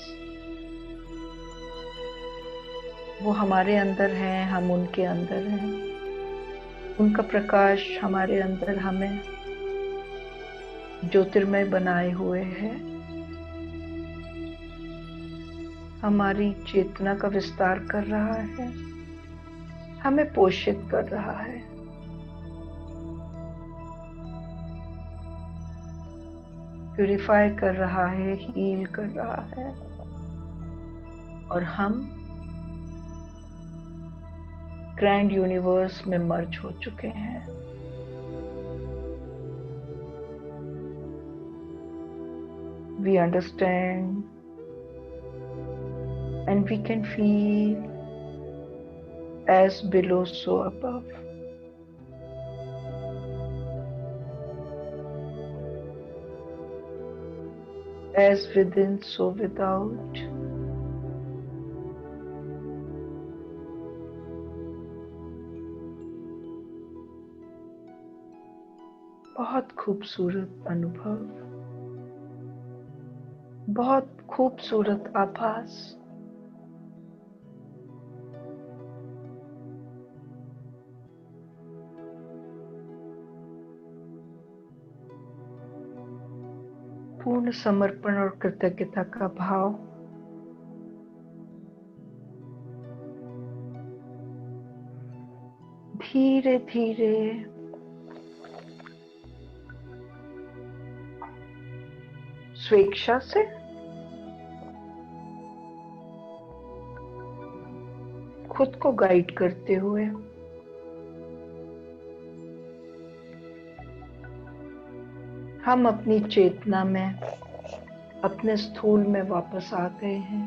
वो हमारे अंदर हैं, हम उनके अंदर हैं। उनका प्रकाश हमारे अंदर हमें ज्योतिर्मय बनाए हुए है। हमारी चेतना का विस्तार कर रहा है, हमें पोषित कर रहा है। प्यूरिफाई कर रहा है, हील कर रहा है। और हम ग्रैंड यूनिवर्स में मर्ज हो चुके हैं। We understand and we can feel as below so above. as within so without. बहुत खूबसूरत अनुभव, बहुत खूबसूरत आभास। पूर्ण समर्पण और कृतज्ञता का भाव। धीरे धीरे स्वेच्छा से खुद को गाइड करते हुए हम अपनी चेतना में, अपने स्थूल में वापस आ गए हैं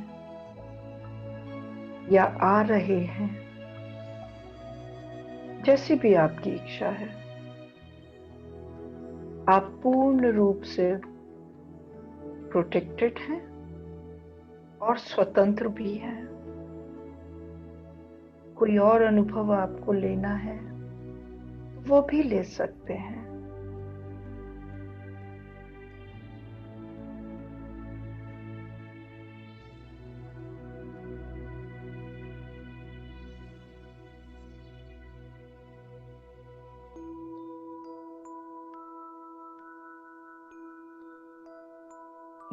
या आ रहे हैं, जैसी भी आपकी इच्छा है। आप पूर्ण रूप से प्रोटेक्टेड हैं और स्वतंत्र भी हैं। कोई और अनुभव आपको लेना है वो भी ले सकते हैं।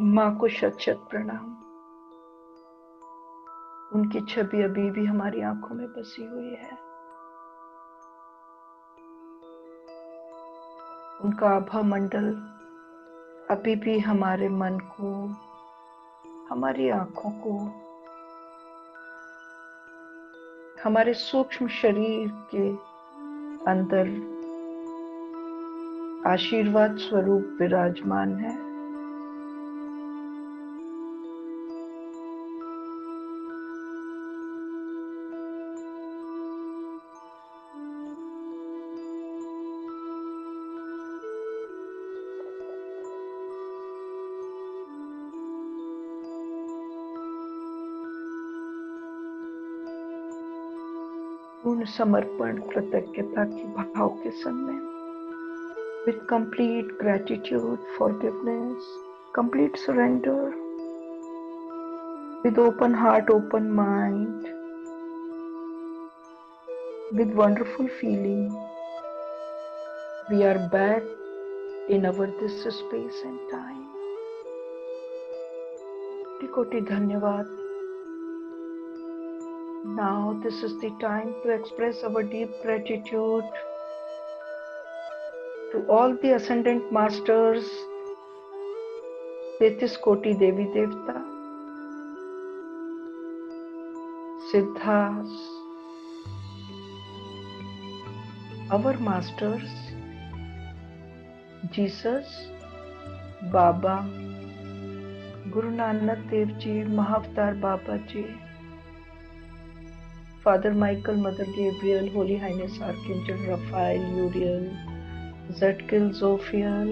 माँ को शत शत प्रणाम। उनकी छवि अभी भी हमारी आंखों में बसी हुई है। उनका आभा मंडल अभी भी हमारे मन को, हमारी आंखों को, हमारे सूक्ष्म शरीर के अंदर आशीर्वाद स्वरूप विराजमान है। पूर्ण समर्पण कृतज्ञता के भाव के संग में, with complete gratitude, forgiveness, complete surrender, with open heart, open mind, with wonderful feeling, we are back in our this space and time. कोटि धन्यवाद. Now this is the time to express our deep gratitude to all the ascendant masters, 33 कोटि देवी देवता, siddhas, our masters, Jesus, Baba, Guru Nanak Dev ji, महाअवतार Baba ji, Father Michael, Mother Gabriel, Holy Highness Archangel Raphael, Uriel, Zadkiel, Zophiel,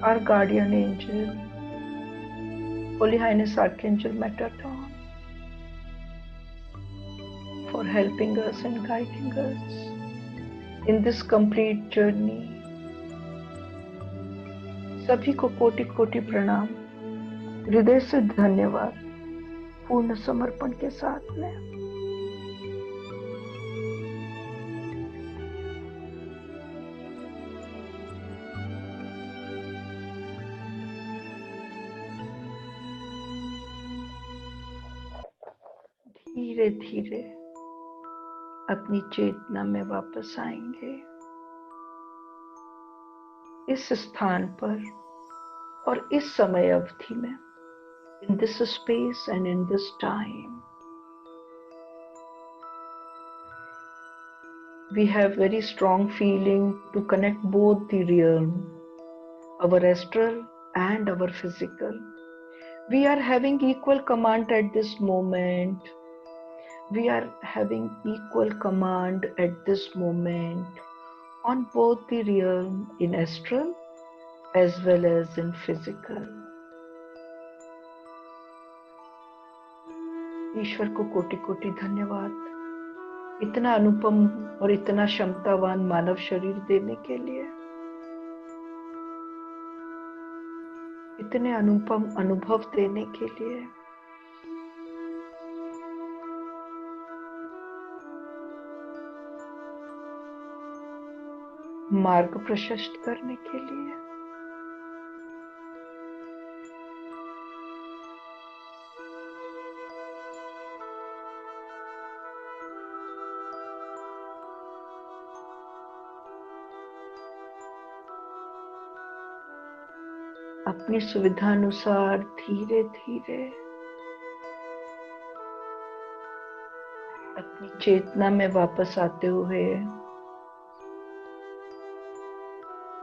our guardian angel, Holy Highness Archangel Metatron, for helping us and guiding us in this complete journey. सभी को कोटि कोटि प्रणाम, हृदय से धन्यवाद, पूर्ण समर्पण के साथ में। धीरे धीरे अपनी चेतना में वापस आएंगे। इस स्थान पर और इस समय अवधि में, in this space and in this time, we have very strong feeling to connect both the realm, our astral and our physical. We are having equal command at this moment. We are having equal command at this moment on both the realm, in astral as well as in physical. ईश्वर को कोटि कोटि धन्यवाद, इतना अनुपम और इतना क्षमतावान मानव शरीर देने के लिए, इतने अनुपम अनुभव देने के लिए। मार्ग प्रशस्त करने के लिए। अपनी सुविधानुसार धीरे धीरे अपनी चेतना में वापस आते हुए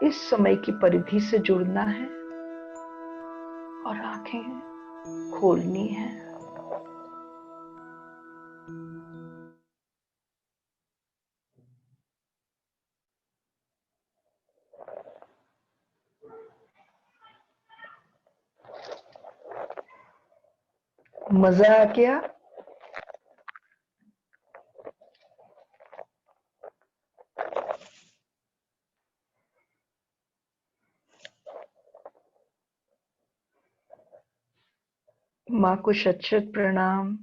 इस समय की परिधि से जुड़ना है और आंखें खोलनी है। मजा आ गया? माँ को शत शत प्रणाम।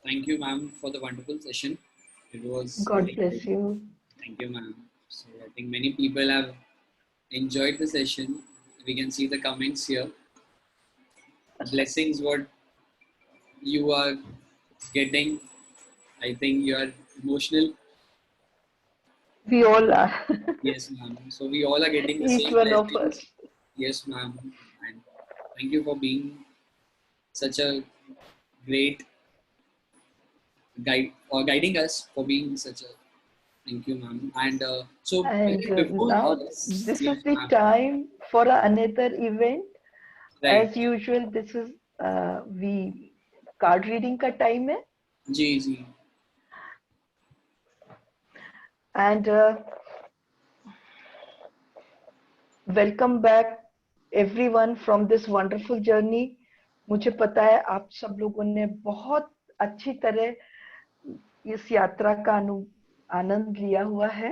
Thank you, ma'am, for the wonderful session. It was God very bless good. you. Thank you, ma'am. So I think many people have enjoyed the session. We can see the comments here. Blessings, what you are getting. I think you are emotional. We all are. Yes, ma'am. So we all are getting the Each same one of blessings. us. Yes, ma'am. And thank you for being such a great guide or guiding us for being such a. Thank you, ma'am. And so I And think before now this yes, is the ma'am. time for another event. Right. As usual, this is we card reading का time है. जी जी. And welcome back everyone from this wonderful journey. मुझे पता है आप सब लोगों ने बहुत अच्छी तरह इस यात्रा का आनंद लिया हुआ है।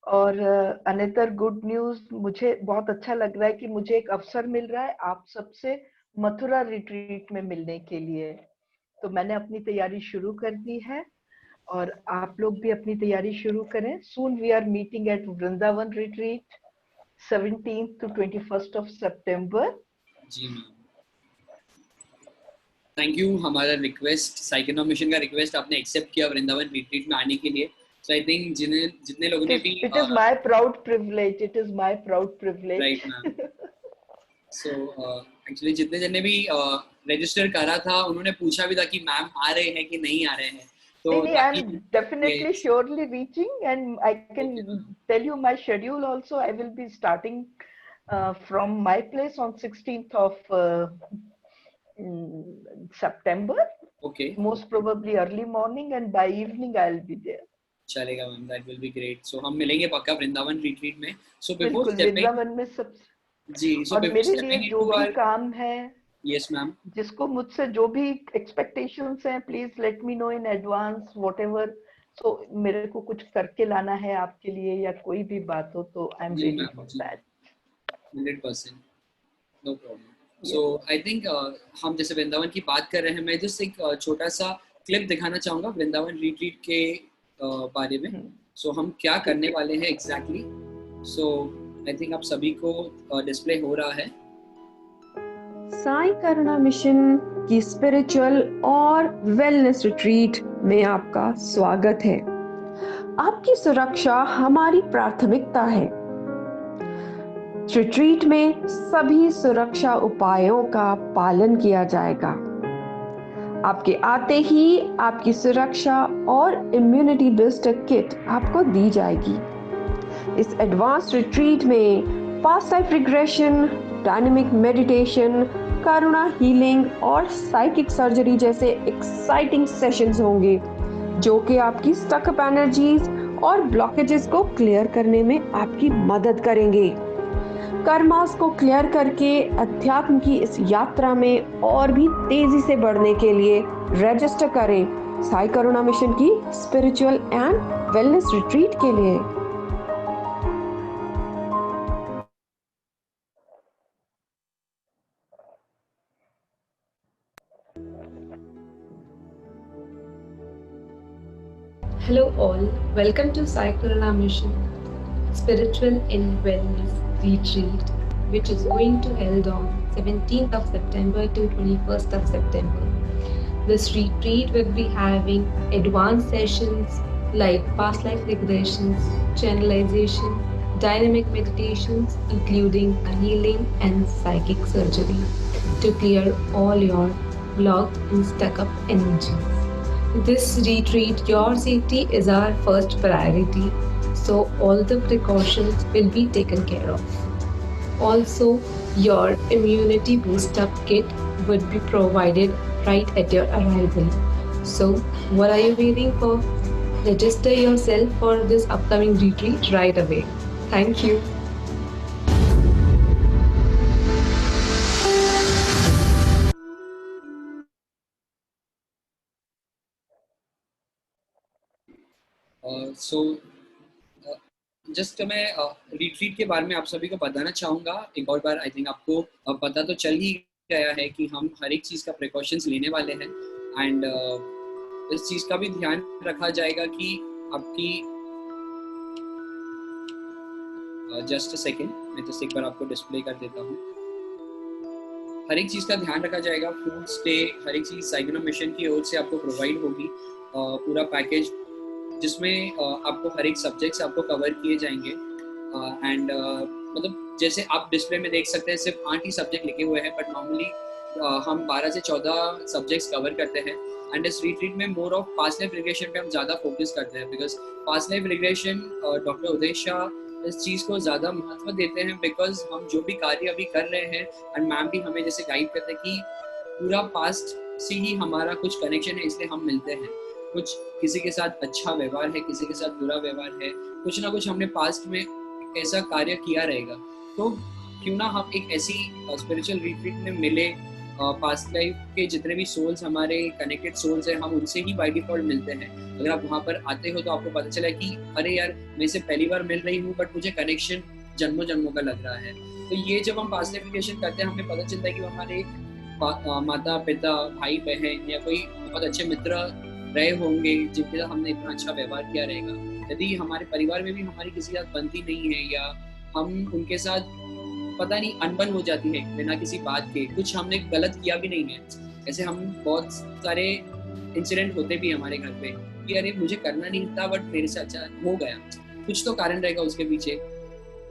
और अनदर गुड न्यूज, मुझे बहुत अच्छा लग रहा है कि मुझे एक अवसर मिल रहा है आप सबसे मथुरा रिट्रीट में मिलने के लिए। तो मैंने अपनी तैयारी शुरू कर दी है और आप लोग भी अपनी तैयारी शुरू करें। Soon we are meeting at Vrindavan retreat 17th to 21st of September. जी मैम, थैंक यू। हमारा रिक्वेस्ट साइकिनो मिशन का रिक्वेस्ट आपने एक्सेप्ट किया वृंदावन रिट्रीट में आने के लिए। सो आई थिंक जितने लोगों ने भी It is my proud privilege. It is my proud privilege. Right ma'am. So actually जितने जन ने भी रजिस्टर करा था उन्होंने पूछा भी था कि मैम आ रहे हैं कि नहीं आ रहे हैं। तो I'm definitely surely reaching, and I can tell you my schedule also. I will be starting from my place on 16th of September. Okay. Most probably early morning, and by evening I'll be there. चलेगा ma'am, that will be great. So हम मिलेंगे पक्का Vrindavan retreat में। So before बिल्कुल वृंदावन में सब जी। सो और मेरे लिए जो भी काम है, यस मैम, जिसको मुझसे जो भी एक्सपेक्टेशंस हैं, please let me know in advance whatever. So मेरे को कुछ करके लाना है आपके लिए या कोई भी बात हो तो I am ready for that 100%, no problem. So I think हम जैसे वृंदावन की बात कर रहे हैं, मैं जस्ट एक छोटा सा क्लिप दिखाना चाहूँगा वृंदावन रिट्रीट के बारे में। सो हम क्या करने वाले हैं एग्जैक्टली। सो आई थिंक आप सभी को डिस्प्ले हो रहा है। साई करुणा मिशन की स्पिरिचुअल और वेलनेस रिट्रीट में आपका स्वागत है। आपकी सुरक्षा हमारी प्राथमिकता है। रिट्रीट में सभी सुरक्षा उपायों का पालन किया जाएगा। आपके आते ही आपकी सुरक्षा और इम्यूनिटी बूस्टर किट आपको दी जाएगी। इस एडवांस रिट्रीट में past life regression, dynamic meditation, Karuna healing और साइकिक सर्जरी जैसे एक्साइटिंग सेशंस होंगे, जो कि आपकी स्टक अप एनर्जीज और ब्लॉकेजेस को क्लियर करने में आपकी मदद करेंगे। कर्मास को क्लियर करके अध्यात्म की इस यात्रा में और भी तेजी से बढ़ने के लिए रजिस्टर करें साई करुणा मिशन की स्पिरिचुअल एंड वेलनेस रिट्रीट के लिए। Hello all, welcome to Sai Karuna Mission Spiritual and Wellness Retreat, which is going to held on 17th of September to 21st of September. This retreat will be having advanced sessions like past life regressions, channelization, dynamic meditations, including healing and psychic surgery to clear all your blocked and stuck up energies. This retreat, your safety is our first priority, so all the precautions will be taken care of. Also, your immunity boost up kit would be provided right at your arrival. So, what are you waiting for? Register yourself for this upcoming retreat right away. Thank you. So just मैं retreat के बारे में आप सभी को बताना चाहूँगा एक और बार। आई थिंक आपको पता तो चल ही गया है कि हम हर एक चीज़ का प्रिकॉशंस लेने वाले हैं एंड इस चीज़ का भी ध्यान रखा जाएगा कि आपकी जस्ट अ सेकेंड, मैं जस्ट एक बार आपको डिस्प्ले कर देता हूँ। हर एक चीज़ का ध्यान रखा जाएगा। फूड स्टे हर एक चीज़ साई करुणा मिशन की ओर से आपको प्रोवाइड होगी। पूरा पैकेज जिसमें आपको हर एक सब्जेक्ट्स आपको कवर किए जाएंगे एंड मतलब जैसे आप डिस्प्ले में देख सकते हैं सिर्फ 8 ही सब्जेक्ट लिखे हुए हैं, बट नॉर्मली हम 12 से 14 सब्जेक्ट्स कवर करते हैं। एंड इस रिट्रीट में more of past life regression पे हम ज़्यादा फोकस करते हैं, because past life regression doctor Uday Shah इस चीज़ को ज़्यादा महत्व देते हैं, बिकॉज हम जो भी कार्य अभी कर रहे हैं एंड मैम भी हमें जैसे गाइड करते हैं कि पूरा पास्ट से ही हमारा कुछ कनेक्शन है, इसलिए हम मिलते हैं। कुछ किसी के साथ अच्छा व्यवहार है, किसी के साथ बुरा व्यवहार है, कुछ ना कुछ हमने पास्ट में ऐसा कार्य किया रहेगा। तो क्यों ना हम एक ऐसी स्पिरिचुअल रिट्रीट में मिले, पास्ट लाइफ के जितने भी सोल्स हमारे कनेक्टेड सोल्स हैं, हम उनसे ही बाय डिफॉल्ट मिलते हैं। अगर आप वहाँ पर आते हो तो आपको पता चला कि अरे यार मैं इसे पहली बार मिल रही हूँ, बट मुझे कनेक्शन जन्मों जन्मों का लग रहा है। तो ये जब हम पास्ट लाइफ रिग्रेशन करते हैं हमें पता चलता है कि हमारे माता पिता, भाई बहन या कोई बहुत अच्छे मित्र रहे होंगे जिनके साथ हमने इतना अच्छा व्यवहार किया रहेगा। यदि हमारे परिवार में भी हमारी किसी के साथ बनती नहीं है या हम उनके साथ पता नहीं अनबन हो जाती है बिना किसी बात के, कुछ हमने गलत किया भी नहीं है, ऐसे हम बहुत सारे इंसिडेंट होते भी हमारे घर पे कि अरे मुझे करना नहीं था बट मेरे से अच्छा हो गया, कुछ तो कारण रहेगा उसके पीछे।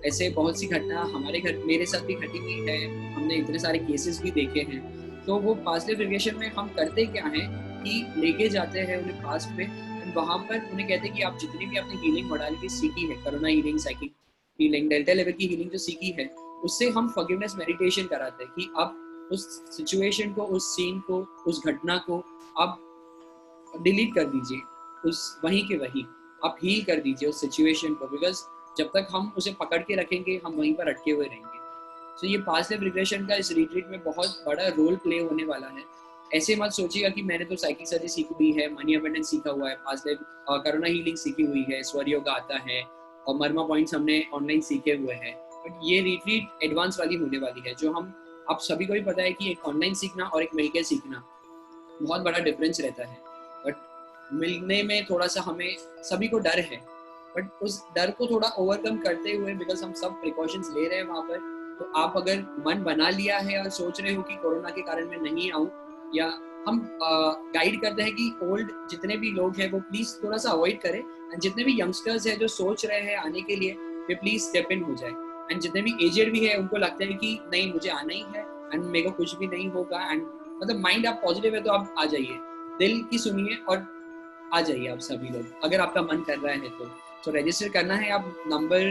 ऐसे बहुत सी घटना हमारे घर मेरे साथ भी घटी हुई है, हमने इतने सारे केसेस भी देखे हैं। तो वो पास्ट लाइफ रिग्रेशन में हम करते क्या हैं कि लेके जाते हैं उन्हें पास्ट में, वहाँ पर उन्हें कहते हैं कि आप जितनी भी अपनी हीलिंग मॉडलिटी सीखी है, Karuna healing, psychic healing, delta level की हीलिंग जो सीखी है, उससे हम फॉरगिवनेस मेडिटेशन कराते हैं कि आप उस सिचुएशन को, उस सीन को, उस घटना को आप डिलीट कर दीजिए, उस वहीं के वहीं आप हील कर दीजिए उस सिचुएशन को, बिकॉज जब तक हम उसे पकड़ के रखेंगे हम वहीं पर अटके हुए रहेंगे। तो ये पास्ट लाइफ रिग्रेशन का इस रिट्रीट में बहुत बड़ा रोल प्ले होने वाला है। ऐसे मत सोचिएगा कि मैंने तो साइकिक सर्जरी सीखी हुई है, मनी अबंडेंस सीखा हुआ है, पास्ट लाइफ करुणा हीलिंग सीखी हुई है, स्वर योगा आता है और मर्मा पॉइंट्स हमने ऑनलाइन सीखे हुए हैं। बट ये रिट्रीट एडवांस वाली होने वाली है, जो हम आप सभी को भी पता है कि एक ऑनलाइन सीखना और एक मिलकर सीखना बहुत बड़ा डिफरेंस रहता है। बट मिलने में थोड़ा सा हमें सभी को डर है, बट उस डर को थोड़ा ओवरकम करते हुए, बिकॉज हम सब प्रिकॉशंस ले रहे हैं वहाँ पर, तो आप अगर मन बना लिया है और सोच रहे हो कि कोरोना के कारण मैं नहीं आऊँ, या हम गाइड करते हैं कि ओल्ड जितने भी लोग हैं वो प्लीज थोड़ा सा अवॉइड करें, एंड जितने भी यंगस्टर्स हैं जो सोच रहे हैं आने के लिए, वे प्लीज स्टेप इन हो जाए, एंड जितने भी एजेड भी है उनको लगता है कि नहीं मुझे आना ही है एंड मेरे को कुछ भी नहीं होगा, एंड मतलब माइंड आप पॉजिटिव है तो आप आ जाइए, दिल की सुनिए और आ जाइए आप सभी लोग, अगर आपका मन कर रहा है तो रजिस्टर करना है, आप नंबर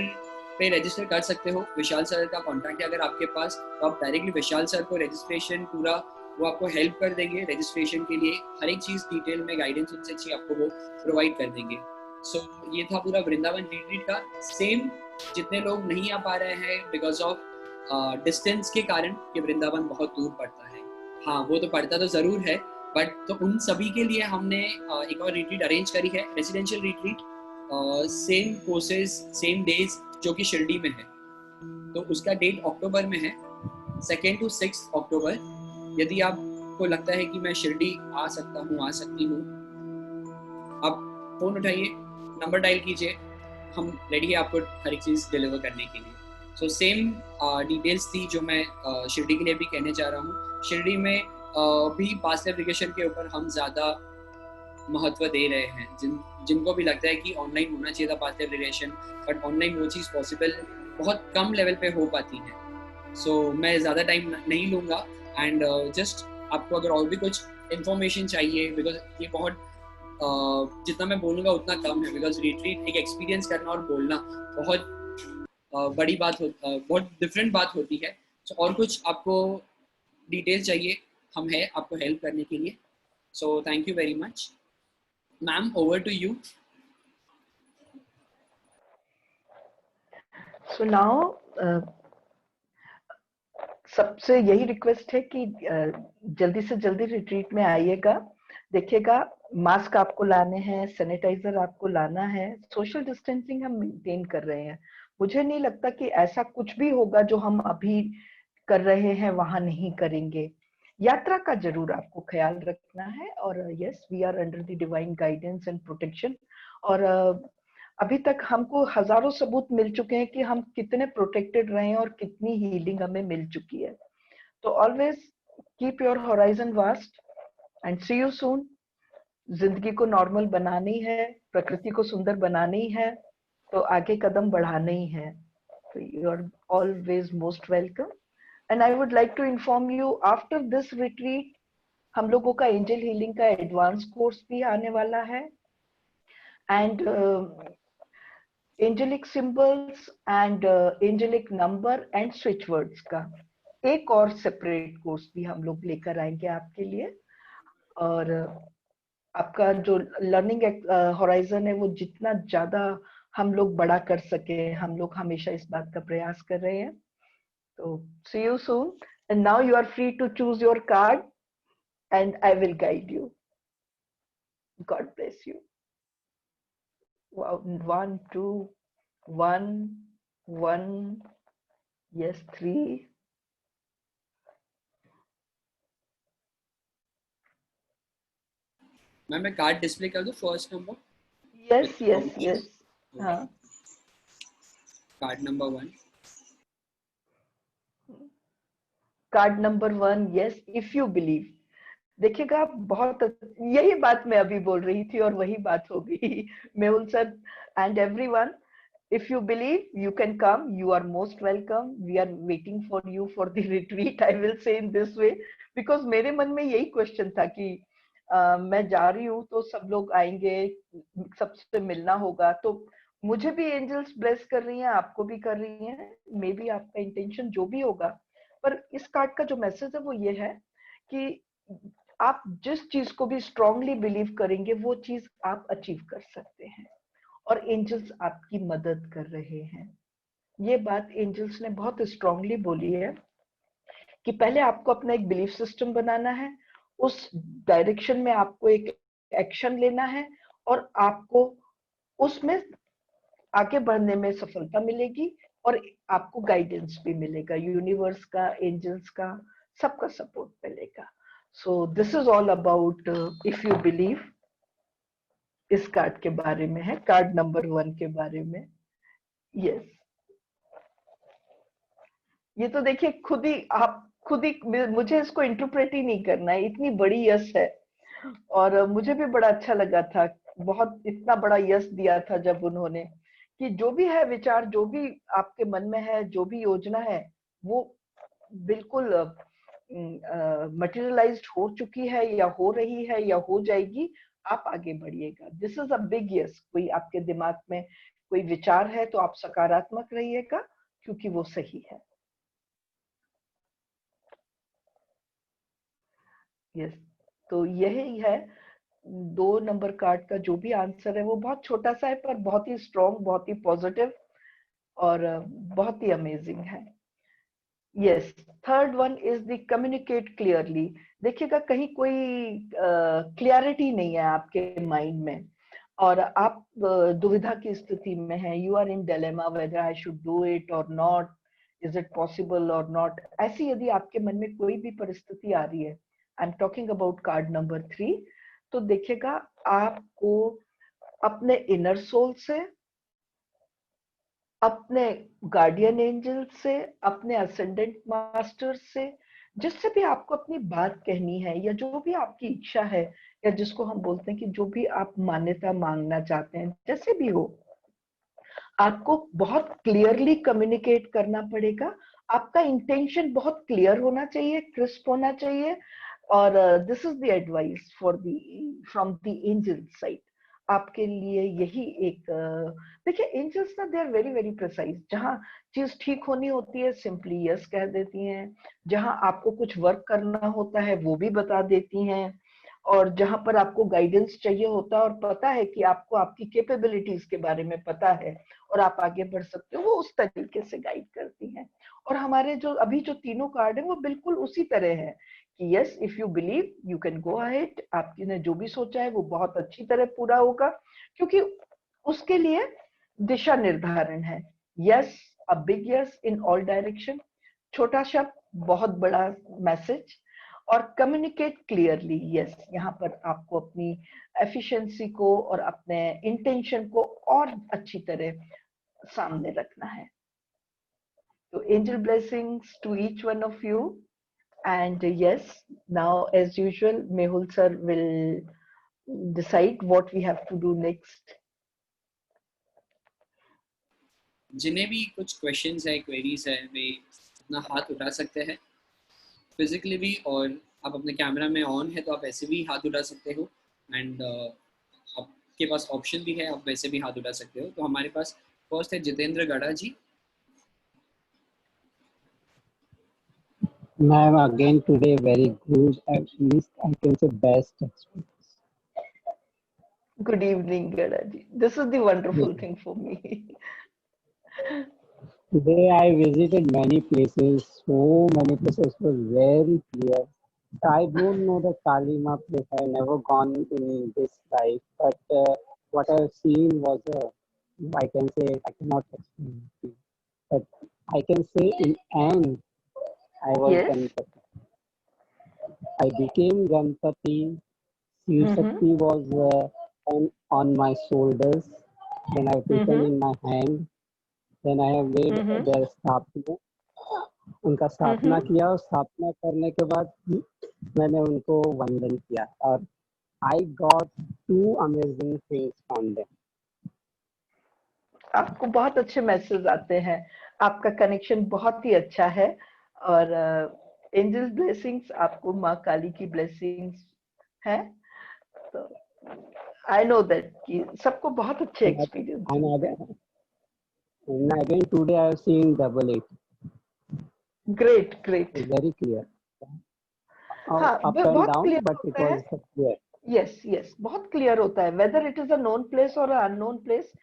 पे रजिस्टर कर सकते हो, विशाल सर का कॉन्टैक्ट है अगर आपके पास, तो आप डायरेक्टली विशाल सर को रजिस्ट्रेशन पूरा वो आपको हेल्प कर देंगे रजिस्ट्रेशन के लिए, हर एक चीज़ डिटेल में गाइडेंस उनसे अच्छी आपको वो प्रोवाइड कर देंगे। सो ये था पूरा वृंदावन रिट्रीट का। सेम जितने लोग नहीं आ पा रहे हैं बिकॉज ऑफ डिस्टेंस के कारण, कि वृंदावन बहुत दूर पड़ता है, हाँ वो तो पड़ता तो ज़रूर है, बट तो उन सभी के लिए हमने एक और रिट्रीट अरेंज करी है, residential retreat, same courses same days जो कि शिरडी में है, तो उसका डेट अक्टूबर में है, 2 to 6 अक्टूबर। यदि आपको लगता है कि मैं शिरडी आ सकता हूँ, आ सकती हूँ, आप फ़ोन उठाइए, नंबर डायल कीजिए, हम रेडी है आपको हर एक चीज़ डिलीवर करने के लिए। सो सेम डिटेल्स थी जो मैं शिरडी के लिए भी कहने जा रहा हूँ। शिरडी में भी पास्ट एप्लीकेशन के ऊपर हम ज़्यादा महत्व दे रहे हैं, जिनको भी लगता है कि ऑनलाइन होना चाहिए था पास्ट एप्लीकेशन, बट ऑनलाइन वो चीज़ पॉसिबल बहुत कम लेवल पे हो पाती है। सो मैं ज़्यादा टाइम नहीं लूँगा, एंड जस्ट आपको अगर और भी कुछ इन्फॉर्मेशन चाहिए, बिकॉज ये बहुत जितना मैं बोलूँगा उतना कम है, बिकॉज रिट्रीट एक एक्सपीरियंस करना और बोलना बहुत बड़ी बात बहुत डिफरेंट बात होती है। सो और कुछ आपको डिटेल चाहिए, हम हैं आपको हेल्प करने के लिए। So thank you very much ma'am, over to you. So now सबसे यही रिक्वेस्ट है कि जल्दी से जल्दी रिट्रीट में आइएगा, देखिएगा मास्क आपको लाने हैं, सैनिटाइजर आपको लाना है, सोशल डिस्टेंसिंग हम मेंटेन कर रहे हैं। मुझे नहीं लगता कि ऐसा कुछ भी होगा जो हम अभी कर रहे हैं वहां नहीं करेंगे। यात्रा का जरूर आपको ख्याल रखना है, और yes we are under the divine guidance and protection. और अभी तक हमको हजारों सबूत मिल चुके हैं कि हम कितने प्रोटेक्टेड रहे हैं और कितनी हीलिंग हमें मिल चुकी है। तो always keep your horizon vast and see you soon. जिंदगी को नॉर्मल बनानी है, प्रकृति को सुंदर बनानी है, तो आगे कदम बढ़ाना ही है। तो you are always most welcome. And I would like to inform you, after this retreat हम लोगों का एंजल हीलिंग का एडवांस कोर्स भी आने वाला है, and angelic symbols and angelic number and switch words का एक और सेपरेट कोर्स भी हम लोग लेकर आएंगे आपके लिए। और आपका जो लर्निंग होराइजन है वो जितना ज्यादा हम लोग बड़ा कर सके, हम लोग हमेशा इस बात का प्रयास कर रहे हैं। तो see you soon, and now you are free to choose your card and I will guide you. God bless you. 1 2 1 1, yes 3, मैं कार्ड डिस्प्ले कर दूं, first number, yes yes yes, हाँ card number 1, card number 1, yes if you believe। देखिएगा बहुत यही बात मैं अभी बोल रही थी और वही बात हो गई। Mehul sir and everyone, if you believe you can come, you are most welcome, we are waiting for you for the retreat, I will say in this way, because मेरे मन में यही क्वेश्चन था कि मैं जा रही हूँ तो सब लोग आएंगे, सबसे मिलना होगा, तो मुझे भी एंजल्स ब्लेस कर रही हैं, आपको भी कर रही हैं, मे बी आपका इंटेंशन जो भी होगा, पर इस कार्ड का जो मैसेज है वो ये है कि आप जिस चीज को भी स्ट्रांगली बिलीव करेंगे वो चीज आप अचीव कर सकते हैं, और एंजल्स आपकी मदद कर रहे हैं। ये बात एंजल्स ने बहुत स्ट्रांगली बोली है कि पहले आपको अपना एक बिलीफ सिस्टम बनाना है, उस डायरेक्शन में आपको एक एक्शन लेना है, और आपको उसमें आगे बढ़ने में सफलता मिलेगी, और आपको गाइडेंस भी मिलेगा, यूनिवर्स का, एंजल्स का, सबका सपोर्ट मिलेगा। So this is all about if you believe. इस कार्ड के बारे में है, कार्ड नंबर 1 के बारे में। यस, ये तो देखिए खुद ही मुझे इसको इंटरप्रेट ही नहीं करना है, इतनी बड़ी यस है। और मुझे भी बड़ा अच्छा लगा था, बहुत इतना बड़ा यस दिया था जब उन्होंने, कि जो भी है विचार, जो भी आपके मन में है, जो भी योजना है, वो बिल्कुल मटेरियलाइज्ड हो चुकी है या हो रही है या हो जाएगी। आप आगे बढ़िएगा। This is a big yes. कोई आपके दिमाग में कोई विचार है तो आप सकारात्मक रहिएगा, क्योंकि वो सही है। यस, तो यही है 2 नंबर कार्ड का जो भी आंसर है, वो बहुत छोटा सा है पर बहुत ही स्ट्रॉन्ग, बहुत ही पॉजिटिव और बहुत ही अमेजिंग है। Yes, third one is the communicate clearly. देखिएगा कहीं कोई क्लियरिटी नहीं है आपके माइंड में और आप दुविधा की स्थिति में हैं। You are in dilemma whether I should do it और नॉट, इज इट पॉसिबल और नॉट। ऐसी यदि आपके मन में कोई भी परिस्थिति आ रही है, I am talking about card number 3, तो देखिएगा आपको अपने इनर सोल से, अपने गार्डियन एंजल से, अपने असेंडेंट मास्टर से, जिससे भी आपको अपनी बात कहनी है या जो भी आपकी इच्छा है, या जिसको हम बोलते हैं कि जो भी आप मान्यता मांगना चाहते हैं, जैसे भी हो, आपको बहुत क्लियरली कम्युनिकेट करना पड़ेगा। आपका इंटेंशन बहुत क्लियर होना चाहिए, क्रिस्प होना चाहिए। और this is the advice for the from the angel side. आपके लिए यही एक देखिए, एंजल्स ना they are very very precise. जहां चीज ठीक होनी होती है सिंपली यस कह देती हैं, जहां आपको कुछ वर्क करना होता है वो भी बता देती हैं, और जहां पर आपको गाइडेंस चाहिए होता है और पता है कि आपको आपकी कैपेबिलिटीज के बारे में पता है और आप आगे बढ़ सकते हो, वो उस तरीके से गाइड करती हैं। और हमारे जो अभी जो तीनों कार्ड है वो बिल्कुल उसी तरह है कि yes, if you believe you can go ahead. आपने जो भी सोचा है वो बहुत अच्छी तरह पूरा होगा, क्योंकि उसके लिए दिशा निर्धारण है। Yes, a big yes in all direction, छोटा शब्द बहुत बड़ा मैसेज। और कम्युनिकेट क्लियरली, यस, यहाँ पर आपको अपनी एफिशिएंसी को और अपने इंटेंशन को और अच्छी तरह सामने रखना है। तो angel blessings to each one of you. And yes, now as usual, Mehul sir will decide what we have to do next. जिन्हें भी कुछ क्वेश्चंस है, क्वेरीज है, वे अपना हाथ उठा सकते हैं फिजिकली भी, और आप अपने कैमरा में ऑन है तो आप ऐसे भी हाथ उठा सकते हो, एंड आपके पास ऑप्शन भी है, आप वैसे भी हाथ उठा सकते हो। तो हमारे पास फर्स्ट है जितेंद्र गढ़ा जी। Ma'am, again today very good, at least I can say best experience. Good evening, Gadaji. This is the wonderful thing for me. Today I visited many places, so many places was very clear. I don't know the Kalima place, I never gone in this life, but what I've seen was, I can say, I cannot explain it, but I can say in end, I was Yes. Ganpati. I became Ganpati. Shiv Shakti was on my shoulders, then I've taken in my hand, then I have made their स्थापना, उनका स्थापना किया, और स्थापना करने के बाद मैंने उनको वंदन किया, और I got 2 amazing things from them. आपको बहुत अच्छे मैसेज आते हैं, आपका कनेक्शन बहुत ही अच्छा है, और एंजल ब्लेसिंग्स, आपको माँ काली की ब्लेसिंग्स है। तो आई नो दैट कि सबको बहुत अच्छे experience. And again today I have seen 88. Great great, Very clear. हाँ, Up and बहुत down, क्लियर but it होता है। was clear. यस यस, बहुत क्लियर होता है, whether it is a known place और unknown place,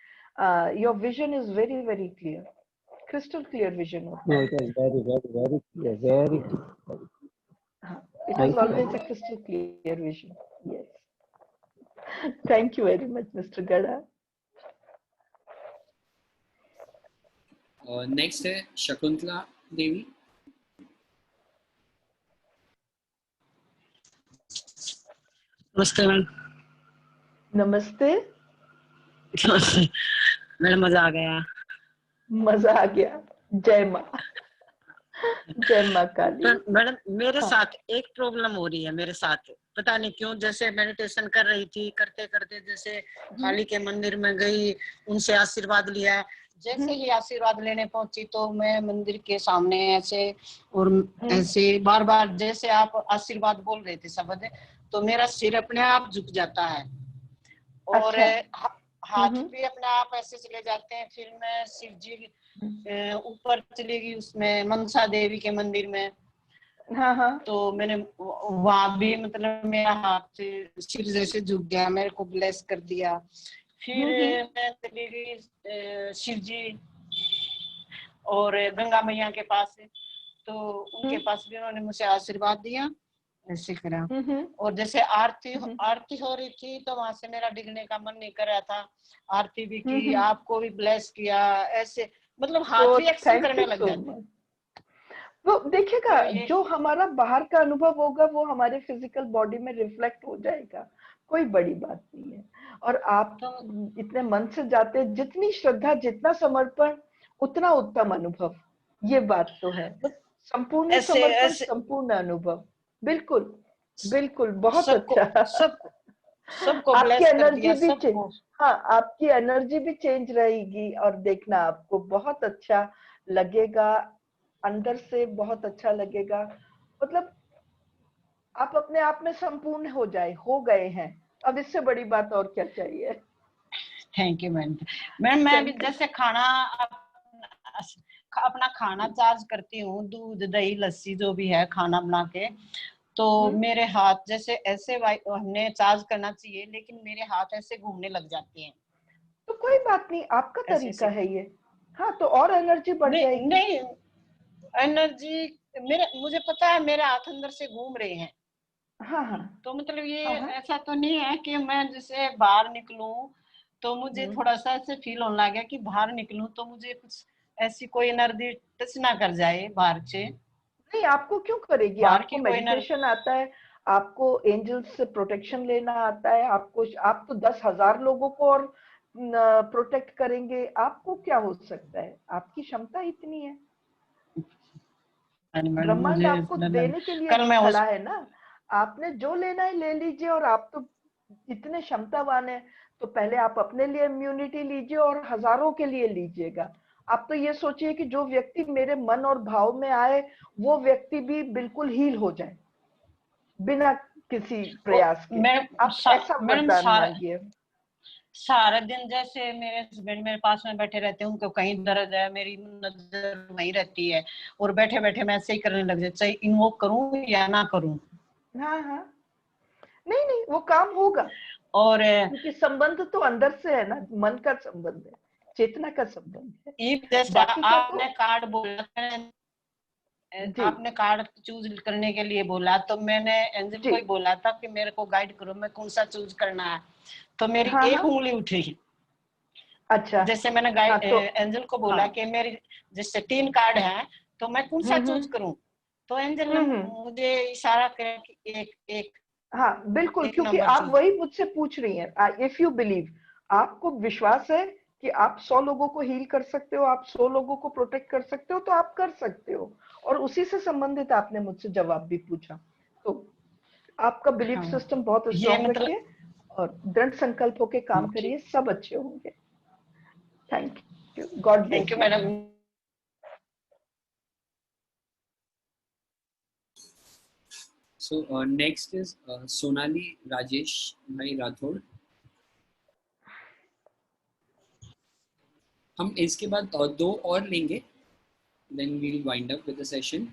your vision is very very clear, crystal clear vision होता No, है। it was very, very, very clear. Very clear. हाँ, it is Thank you. Always a crystal clear vision. Yes, thank you very much mister गड़ा। Next है शकुंतला देवी। नमस्ते ma'am. नमस्ते। Madam मजा आ गया। मजा आ गया। जय माँ, जय माँ काली। मैडम मेरे हाँ। साथ एक प्रॉब्लम हो रही है, मेरे साथ पता नहीं क्यों। जैसे मेडिटेशन कर रही थी, करते करते जैसे काली के मंदिर में गई, उनसे आशीर्वाद लिया। जैसे ही आशीर्वाद लेने पहुंची तो मैं मंदिर के सामने ऐसे और ऐसे बार बार जैसे आप आशीर्वाद बोल रहे थे शब्द, तो मेरा सिर अपने आप झुक जाता है और अच्छा। हाथ भी अपने आप ऐसे चले जाते हैं। फिर मैं शिव जी ऊपर चली गई, उसमें मनसा देवी के मंदिर में। हाँ हाँ। तो मैंने वहां भी मतलब मेरा हाथ सिर जैसे झुक गया, मेरे को ब्लेस कर दिया। फिर मैं चली गई शिव जी और गंगा मैया के पास, तो उनके पास भी उन्होंने मुझे आशीर्वाद दिया, ऐसे करा। और जैसे आरती हो रही थी तो वहां से मेरा डिगने का मन नहीं कर रहा था। आरती भी की, आपको भी ब्लेस किया, ऐसे मतलब हाथ भी एक्शन करने लग जाते हैं। वो देखिएगा, तो जो हमारा बाहर का अनुभव होगा वो हमारे फिजिकल बॉडी में रिफ्लेक्ट हो जाएगा, कोई बड़ी बात नहीं है। और आप तो इतने मन से जाते हैं, जितनी श्रद्धा, जितना समर्पण, उतना उत्तम अनुभव। ये बात तो है, संपूर्ण समर्पण, संपूर्ण अनुभव। बिल्कुल बिल्कुल, बहुत अच्छा। सबको आपकी ब्लेस कर एनर्जी दिया भी सबको। हाँ, आपकी एनर्जी भी चेंज रहेगी और देखना आपको बहुत अच्छा लगेगा, अंदर से बहुत अच्छा लगेगा। मतलब आप अपने आप में संपूर्ण हो गए हैं। अब इससे बड़ी बात और क्या चाहिए। Thank you ma'am. मैं भी जैसे खाना अपना खाना चार्ज करती हूँ, दूध दही लस्सी जो भी है खाना बना के, तो मेरे हाथ जैसे ऐसे हमने चार्ज करना चाहिए, लेकिन मेरे हाथ ऐसे घूमने लग जाते हैं। तो कोई बात नहीं, आपका तरीका है ये। हाँ, तो और एनर्जी बढ़ जाएगी। नहीं एनर्जी मुझे पता है मेरे हाथ अंदर से घूम रहे हैं। हाँ हाँ। तो मतलब ये ऐसा तो नहीं है कि मैं जैसे बाहर निकलूं तो मुझे थोड़ा सा ऐसे फील होने लगा कि बाहर निकलूं तो मुझे कुछ ऐसी कोई एनर्जी टच ना कर जाए बाहर से। नहीं, आपको क्यों करेगी, बाहर आपको की कोई मेडिटेशन आता है, आपको एंजल्स से प्रोटेक्शन लेना आता है, आप तो 10,000 लोगों को और प्रोटेक्ट करेंगे। आपको क्या हो सकता है, आपकी क्षमता इतनी है। ब्रह्मांड आपको देने के लिए कल मैं खड़ा है ना। आपने जो लेना है ले लीजिए, और आप तो इतने क्षमतावान है, तो पहले आप अपने लिए इम्यूनिटी लीजिए और हजारों के लिए लीजिएगा। आप तो ये सोचिए कि जो व्यक्ति मेरे मन और भाव में आए, वो व्यक्ति भी बिल्कुल हील हो जाए बिना किसी प्रयास के। आप ऐसा वरदान मांगिए। सारा दिन जैसे मेरे हस्बैंड मेरे पास में बैठे रहते हैं, उनको कहीं दर्द है, मेरी नजर वहीं रहती है, और बैठे बैठे मैं ऐसे ही करने लग जाती, चाहे इन्वोक करूं या ना करूं। हाँ हाँ, नहीं नहीं, वो काम होगा। और क्योंकि संबंध तो अंदर से है ना, मन का संबंध है, चेतना का संबंध है। जैसे बाकी का आपने तो कार्ड बोला, आपने कार्ड चूज करने के लिए बोला, तो मैंने एंजल को ही बोला था कि मेरे को गाइड करो मैं कौन सा चूज करना है। तो मेरी एक उंगली उठी। अच्छा, जैसे मैंने गाइड एंजल को बोला कि मेरी जैसे 3 कार्ड हैं, तो मैं कौन सा चूज करूं, तो एंजल ने मुझे इशारा किया कि एक हाँ बिल्कुल, क्योंकि आप वही मुझसे पूछ रही हैं। इफ यू बिलीव, आपको विश्वास है कि आप 100 लोगों को हील कर सकते हो, आप 100 लोगों को प्रोटेक्ट कर सकते हो, तो आप कर सकते हो। और उसी से संबंधित आपने मुझसे जवाब भी पूछा, तो आपका बिलीफ सिस्टम बहुत स्ट्रॉन्ग रखिए और दृढ़ संकल्प होके काम करिए, सब अच्छे होंगे। Thank you, god bless. Thank you madam. So next is Sonali Rajesh Bhai Rathod. हम इसके बाद 2 और लेंगे, then we'll wind up with the session.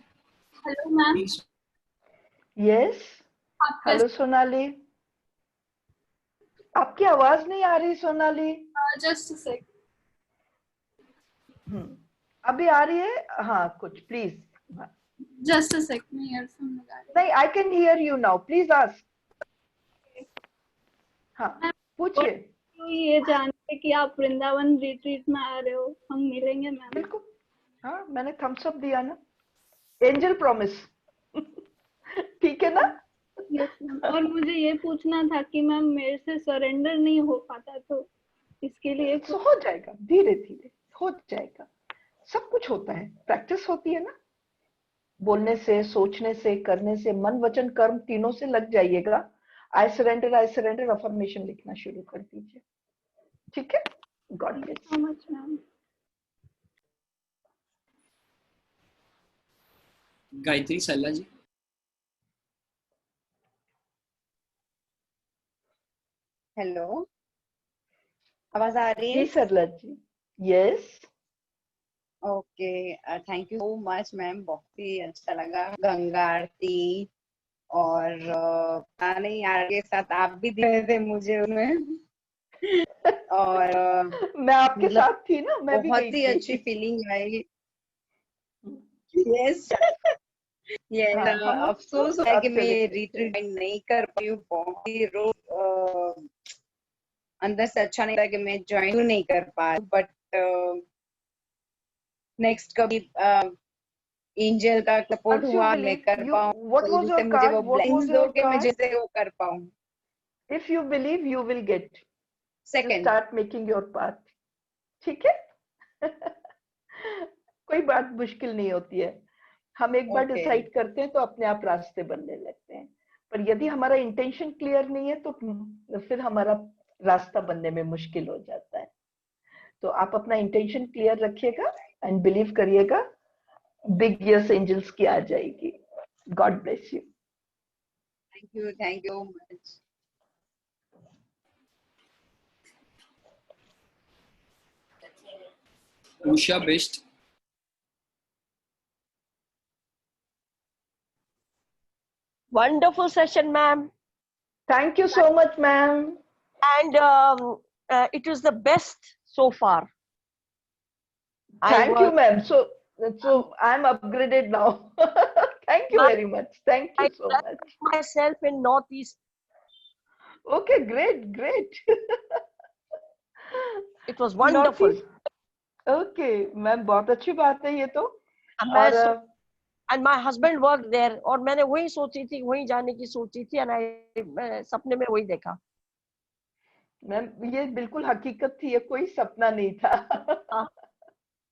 Hello ma'am. Yes. Hello Sonali, आपकी आवाज नहीं आ रही सोनाली। Just a sec. अभी आ रही है? हाँ कुछ प्लीज। Just a sec, मैं ईयरफोन लगा रही हूँ। नहीं, I can hear you now. Please ask. हाँ पूछिए। तो ये जानते कि आप वृंदावन रिट्रीट में आ रहे हो, हम मिलेंगे मैम? बिल्कुल, हाँ मैंने थम्स अप दिया ना, एंजल प्रॉमिस। ठीक है ना? Yes ma'am. और मुझे ये पूछना था कि मैम मेरे से सरेंडर नहीं हो पाता, तो इसके लिए तो हो जाएगा, धीरे धीरे हो जाएगा। सब कुछ होता है, प्रैक्टिस होती है ना, बोलने से, सोचने से, करने से, मन वचन कर्म तीनों से लग जाइएगा। आई सरेंडर अफर्मेशन लिखना शुरू कर दीजिए, ठीक है? God thank you bless. So much ma'am. Gayatri Sarla ji. Hello, आवाज आ रही जी है? Sarla ji, yes. Okay, thank you so much ma'am, बहुत ही अच्छा लगा गंगा आरती। और पता नहीं यार के साथ आप भी दिख रहे थे मुझे उनमें। और मैं आपके मतलब साथ थी ना, मैं भी गई बहुत ही अच्छी थी। फीलिंग आई। यस यस, हाँ, हम लोग तो अफसोस है कि साथ मैं चले गए थे। रिट्रीट नहीं कर पाई हूँ। बहुत ही अंदर से अच्छा नहीं लगा कि मैं ज्वाइन नहीं कर पाई, बट नेक्स्ट कभी एंजल का सपोर्ट Once you हुआ मैं believe, कर you, पाऊँ, what was जल्दी your से मुझे वो card? What was ब्लेसिंग्स दो your कि मैं card? जैसे वो कर पाऊँ। If you believe, you will get. You second. start making your path. ठीक है? कोई बात मुश्किल नहीं होती है। हम एक बार ओके, डिसाइड करते हैं तो अपने आप रास्ते बनने लगते हैं। पर यदि हमारा इंटेंशन क्लियर नहीं है तो फिर हमारा रास्ता बनने में मुश्किल हो जाता है। तो आप अपना इंटेंशन क्लियर रखिएगा एंड बिलीव करिएगा, बिग यस एंजल्स की आ जाएगी। God bless you. Thank you much. Usha best. Wonderful session, ma'am. Thank you so much, ma'am. And it was the best so far. Thank you, ma'am. So I'm upgraded now. Thank you very much. Thank you so I much. myself in Northeast. Okay, great. It was wonderful. Okay, ma'am बहुत अच्छी बात है ये तो। और और and my husband worked there, और मैंने वही सोची थी, वही जाने की सोची थी, and मैं सपने में वही देखा। मैम ये बिल्कुल हकीकत थी, ये कोई सपना नहीं था।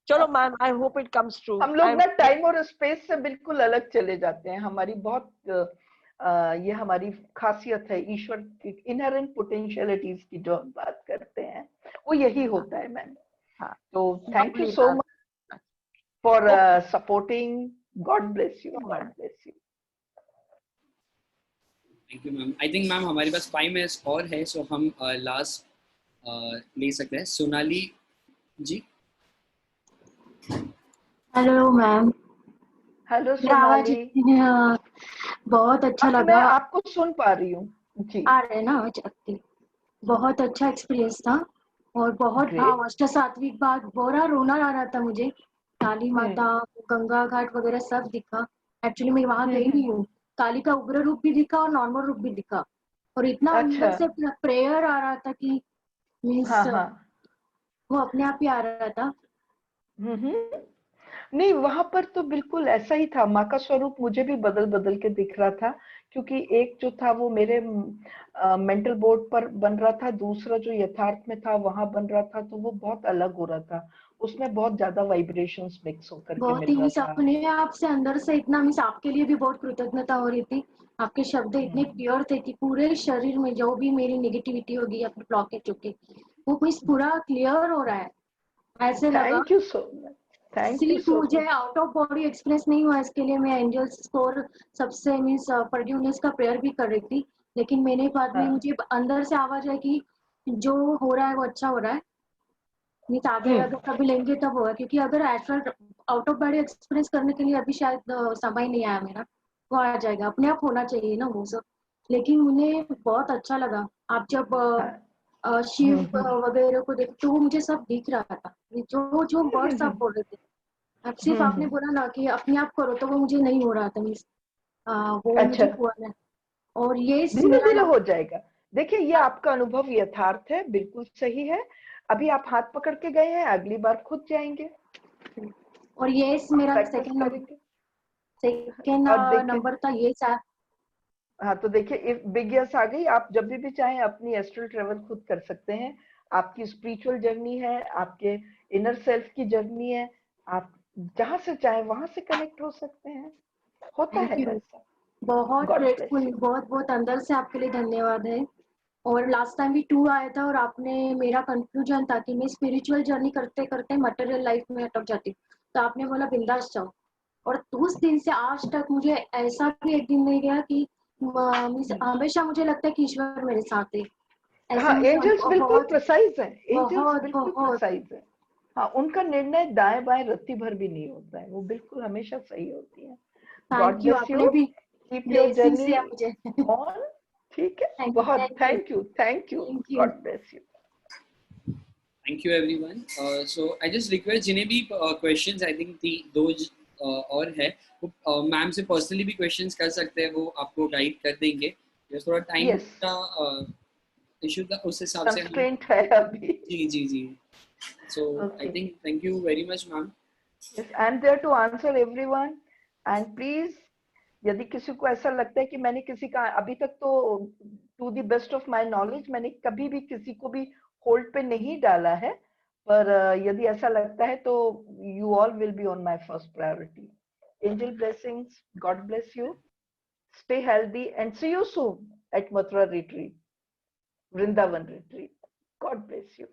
चलो ma'am, I hope it comes true. हम लोग ना टाइम और स्पेस से बिल्कुल अलग चले जाते हैं। हमारी बहुत ये हमारी खासियत है, ईश्वर की इनहेरेंट पोटेंशियलिटीज की जो हम बात करते हैं वो यही होता है मैम। तो thank you so much for supporting. God bless you, god bless you. Thank you ma'am. I think ma'am हमारे पास 5 मिनट्स और है, सो हम लास्ट ले सकते हैं। Sonali ji. Hello ma'am. Hello Sonali. बहुत अच्छा लगा। मैं आपको सुन पा रही हूँ जी। आ रहे ना आवाज आपकी? बहुत अच्छा एक्सपीरियंस था और बहुत भाव, अष्ट सात्विक बात, बोरा रोना आ रहा था मुझे। काली माता, गंगा घाट वगैरह सब दिखा। एक्चुअली मैं वहां गई नहीं हूँ। काली का उग्र रूप भी दिखा और नॉर्मल रूप भी दिखा, और इतना अंदर से प्रेयर आ रहा था कि मीन्स वो अपने आप ही आ रहा था। नहीं, वहां पर तो बिल्कुल ऐसा ही था। माँ का स्वरूप मुझे भी बदल बदल के दिख रहा था, क्योंकि एक जो था वो मेरे मेंटल बोर्ड पर बन रहा था, दूसरा जो यथार्थ में था वहां बन रहा था, तो वो बहुत अलग हो रहा था। उसमें बहुत ज्यादा वाइब्रेशंस मिक्स होकर के मिल रहा था। अपने आपसे अंदर से इतना मीन्स आपके लिए भी बहुत कृतज्ञता हो रही थी। आपके शब्द इतने प्योर थे कि पूरे शरीर में जो भी मेरी नेगेटिविटी होगी या फिर ब्लॉकेज होगी वो मीन्स पूरा क्लियर हो रहा है। ऐसे लगा। Thank you so much. सिर्फ मुझे आउट ऑफ बॉडी एक्सपीरियंस नहीं हुआ, इसके लिए मैं एंजल्स को सबसे मीन्स फॉरगिवनेस का प्रेयर भी कर रही थी, लेकिन मैंने बाद में मुझे अंदर से आवाज है कि जो हो रहा है वो अच्छा हो रहा है। मीन्स आगे अगर कभी लेंगे तब होगा, क्योंकि अगर astral out of body experience करने के लिए अभी शायद समय नहीं आया मेरा, वो आ जाएगा, अपने आप होना चाहिए ना वो सब। लेकिन मुझे बहुत अच्छा लगा। आप जब शिव वगैरह को देखते तो वो मुझे सब दिख रहा था, जो जो वर्ड्स आप बोल रहे थे। अब सिर्फ आपने बोला ना कि अपने आप करो, तो वो मुझे नहीं हो रहा था मीन्स वो मुझे हुआ है। और ये धीरे धीरे हो जाएगा। देखिए ये आपका अनुभव यथार्थ है, बिल्कुल सही है। अभी आप हाथ पकड़ के गए हैं, अगली बार खुद जाएंगे। और ये मेरा सेकंड नंबर था ये सर। हाँ तो देखिए बिग यस आ गई। आप जब भी चाहें अपनी एस्ट्रल ट्रेवल खुद कर सकते हैं। आपकी स्पिरिचुअल जर्नी है, आपके इनर सेल्फ की जर्नी है, आप जहां से चाहे वहां से कनेक्ट हो सकते हैं, होता थैंक है यू, वैसा। बहुत गॉड ब्लेस ग्रेटफुल, यू। बहुत बहुत अंदर से आपके लिए धन्यवाद है। और लास्ट टाइम भी टूर आया था और आपने, मेरा कंफ्यूजन था कि मैं स्पिरिचुअल जर्नी करते करते मटेरियल लाइफ में अटक जाती, तो आपने बोला बिंदास जाओ। और उस दिन से आज तक मुझे ऐसा भी एक दिन नहीं गया कि हमेशा मुझे लगता है कि ईश्वर मेरे साथ है। ऐसा हाँ, मुझे एंजल्स बिल्कुल बहुत प्रिसाइज है, एंजल्स बहुत बिल्कुल बहुत प्रिसाइज है। हाँ, उनका निर्णय दाएं बाएं रत्ती भर भी नहीं होता है, वो बिल्कुल हमेशा सही होती है। गॉड थैंक यू, ब्लेस आपने यू, भी कीप योर ब्लेसिंग्स जर्नी दिया मुझे। ऑन। ठीक है, थैंक यू, बहुत thank you, thank you, thank you. Thank you. God bless you. Thank you everyone. So I just request जिन्हें भी questions, I think दो और है, वो मैम से पर्सनली भी questions कर सकते हैं, वो आपको गाइड कर देंगे। जस्ट थोड़ा टाइम Yes, का इशू था, उस हिसाब से हम कंस्ट्रेंट है अभी। जी so I Okay. think thank you very much ma'am. Yes, I'm there to answer everyone. And please, यदि किसी को ऐसा लगता है कि मैंने किसी का अभी तक, तो to the best of my knowledge मैंने कभी भी किसी को भी होल्ड पे नहीं डाला है, पर यदि ऐसा लगता है तो you all will be on my first priority. Angel blessings, God bless you, stay healthy and see you soon at Mathura retreat, Vrindavan retreat. God bless you.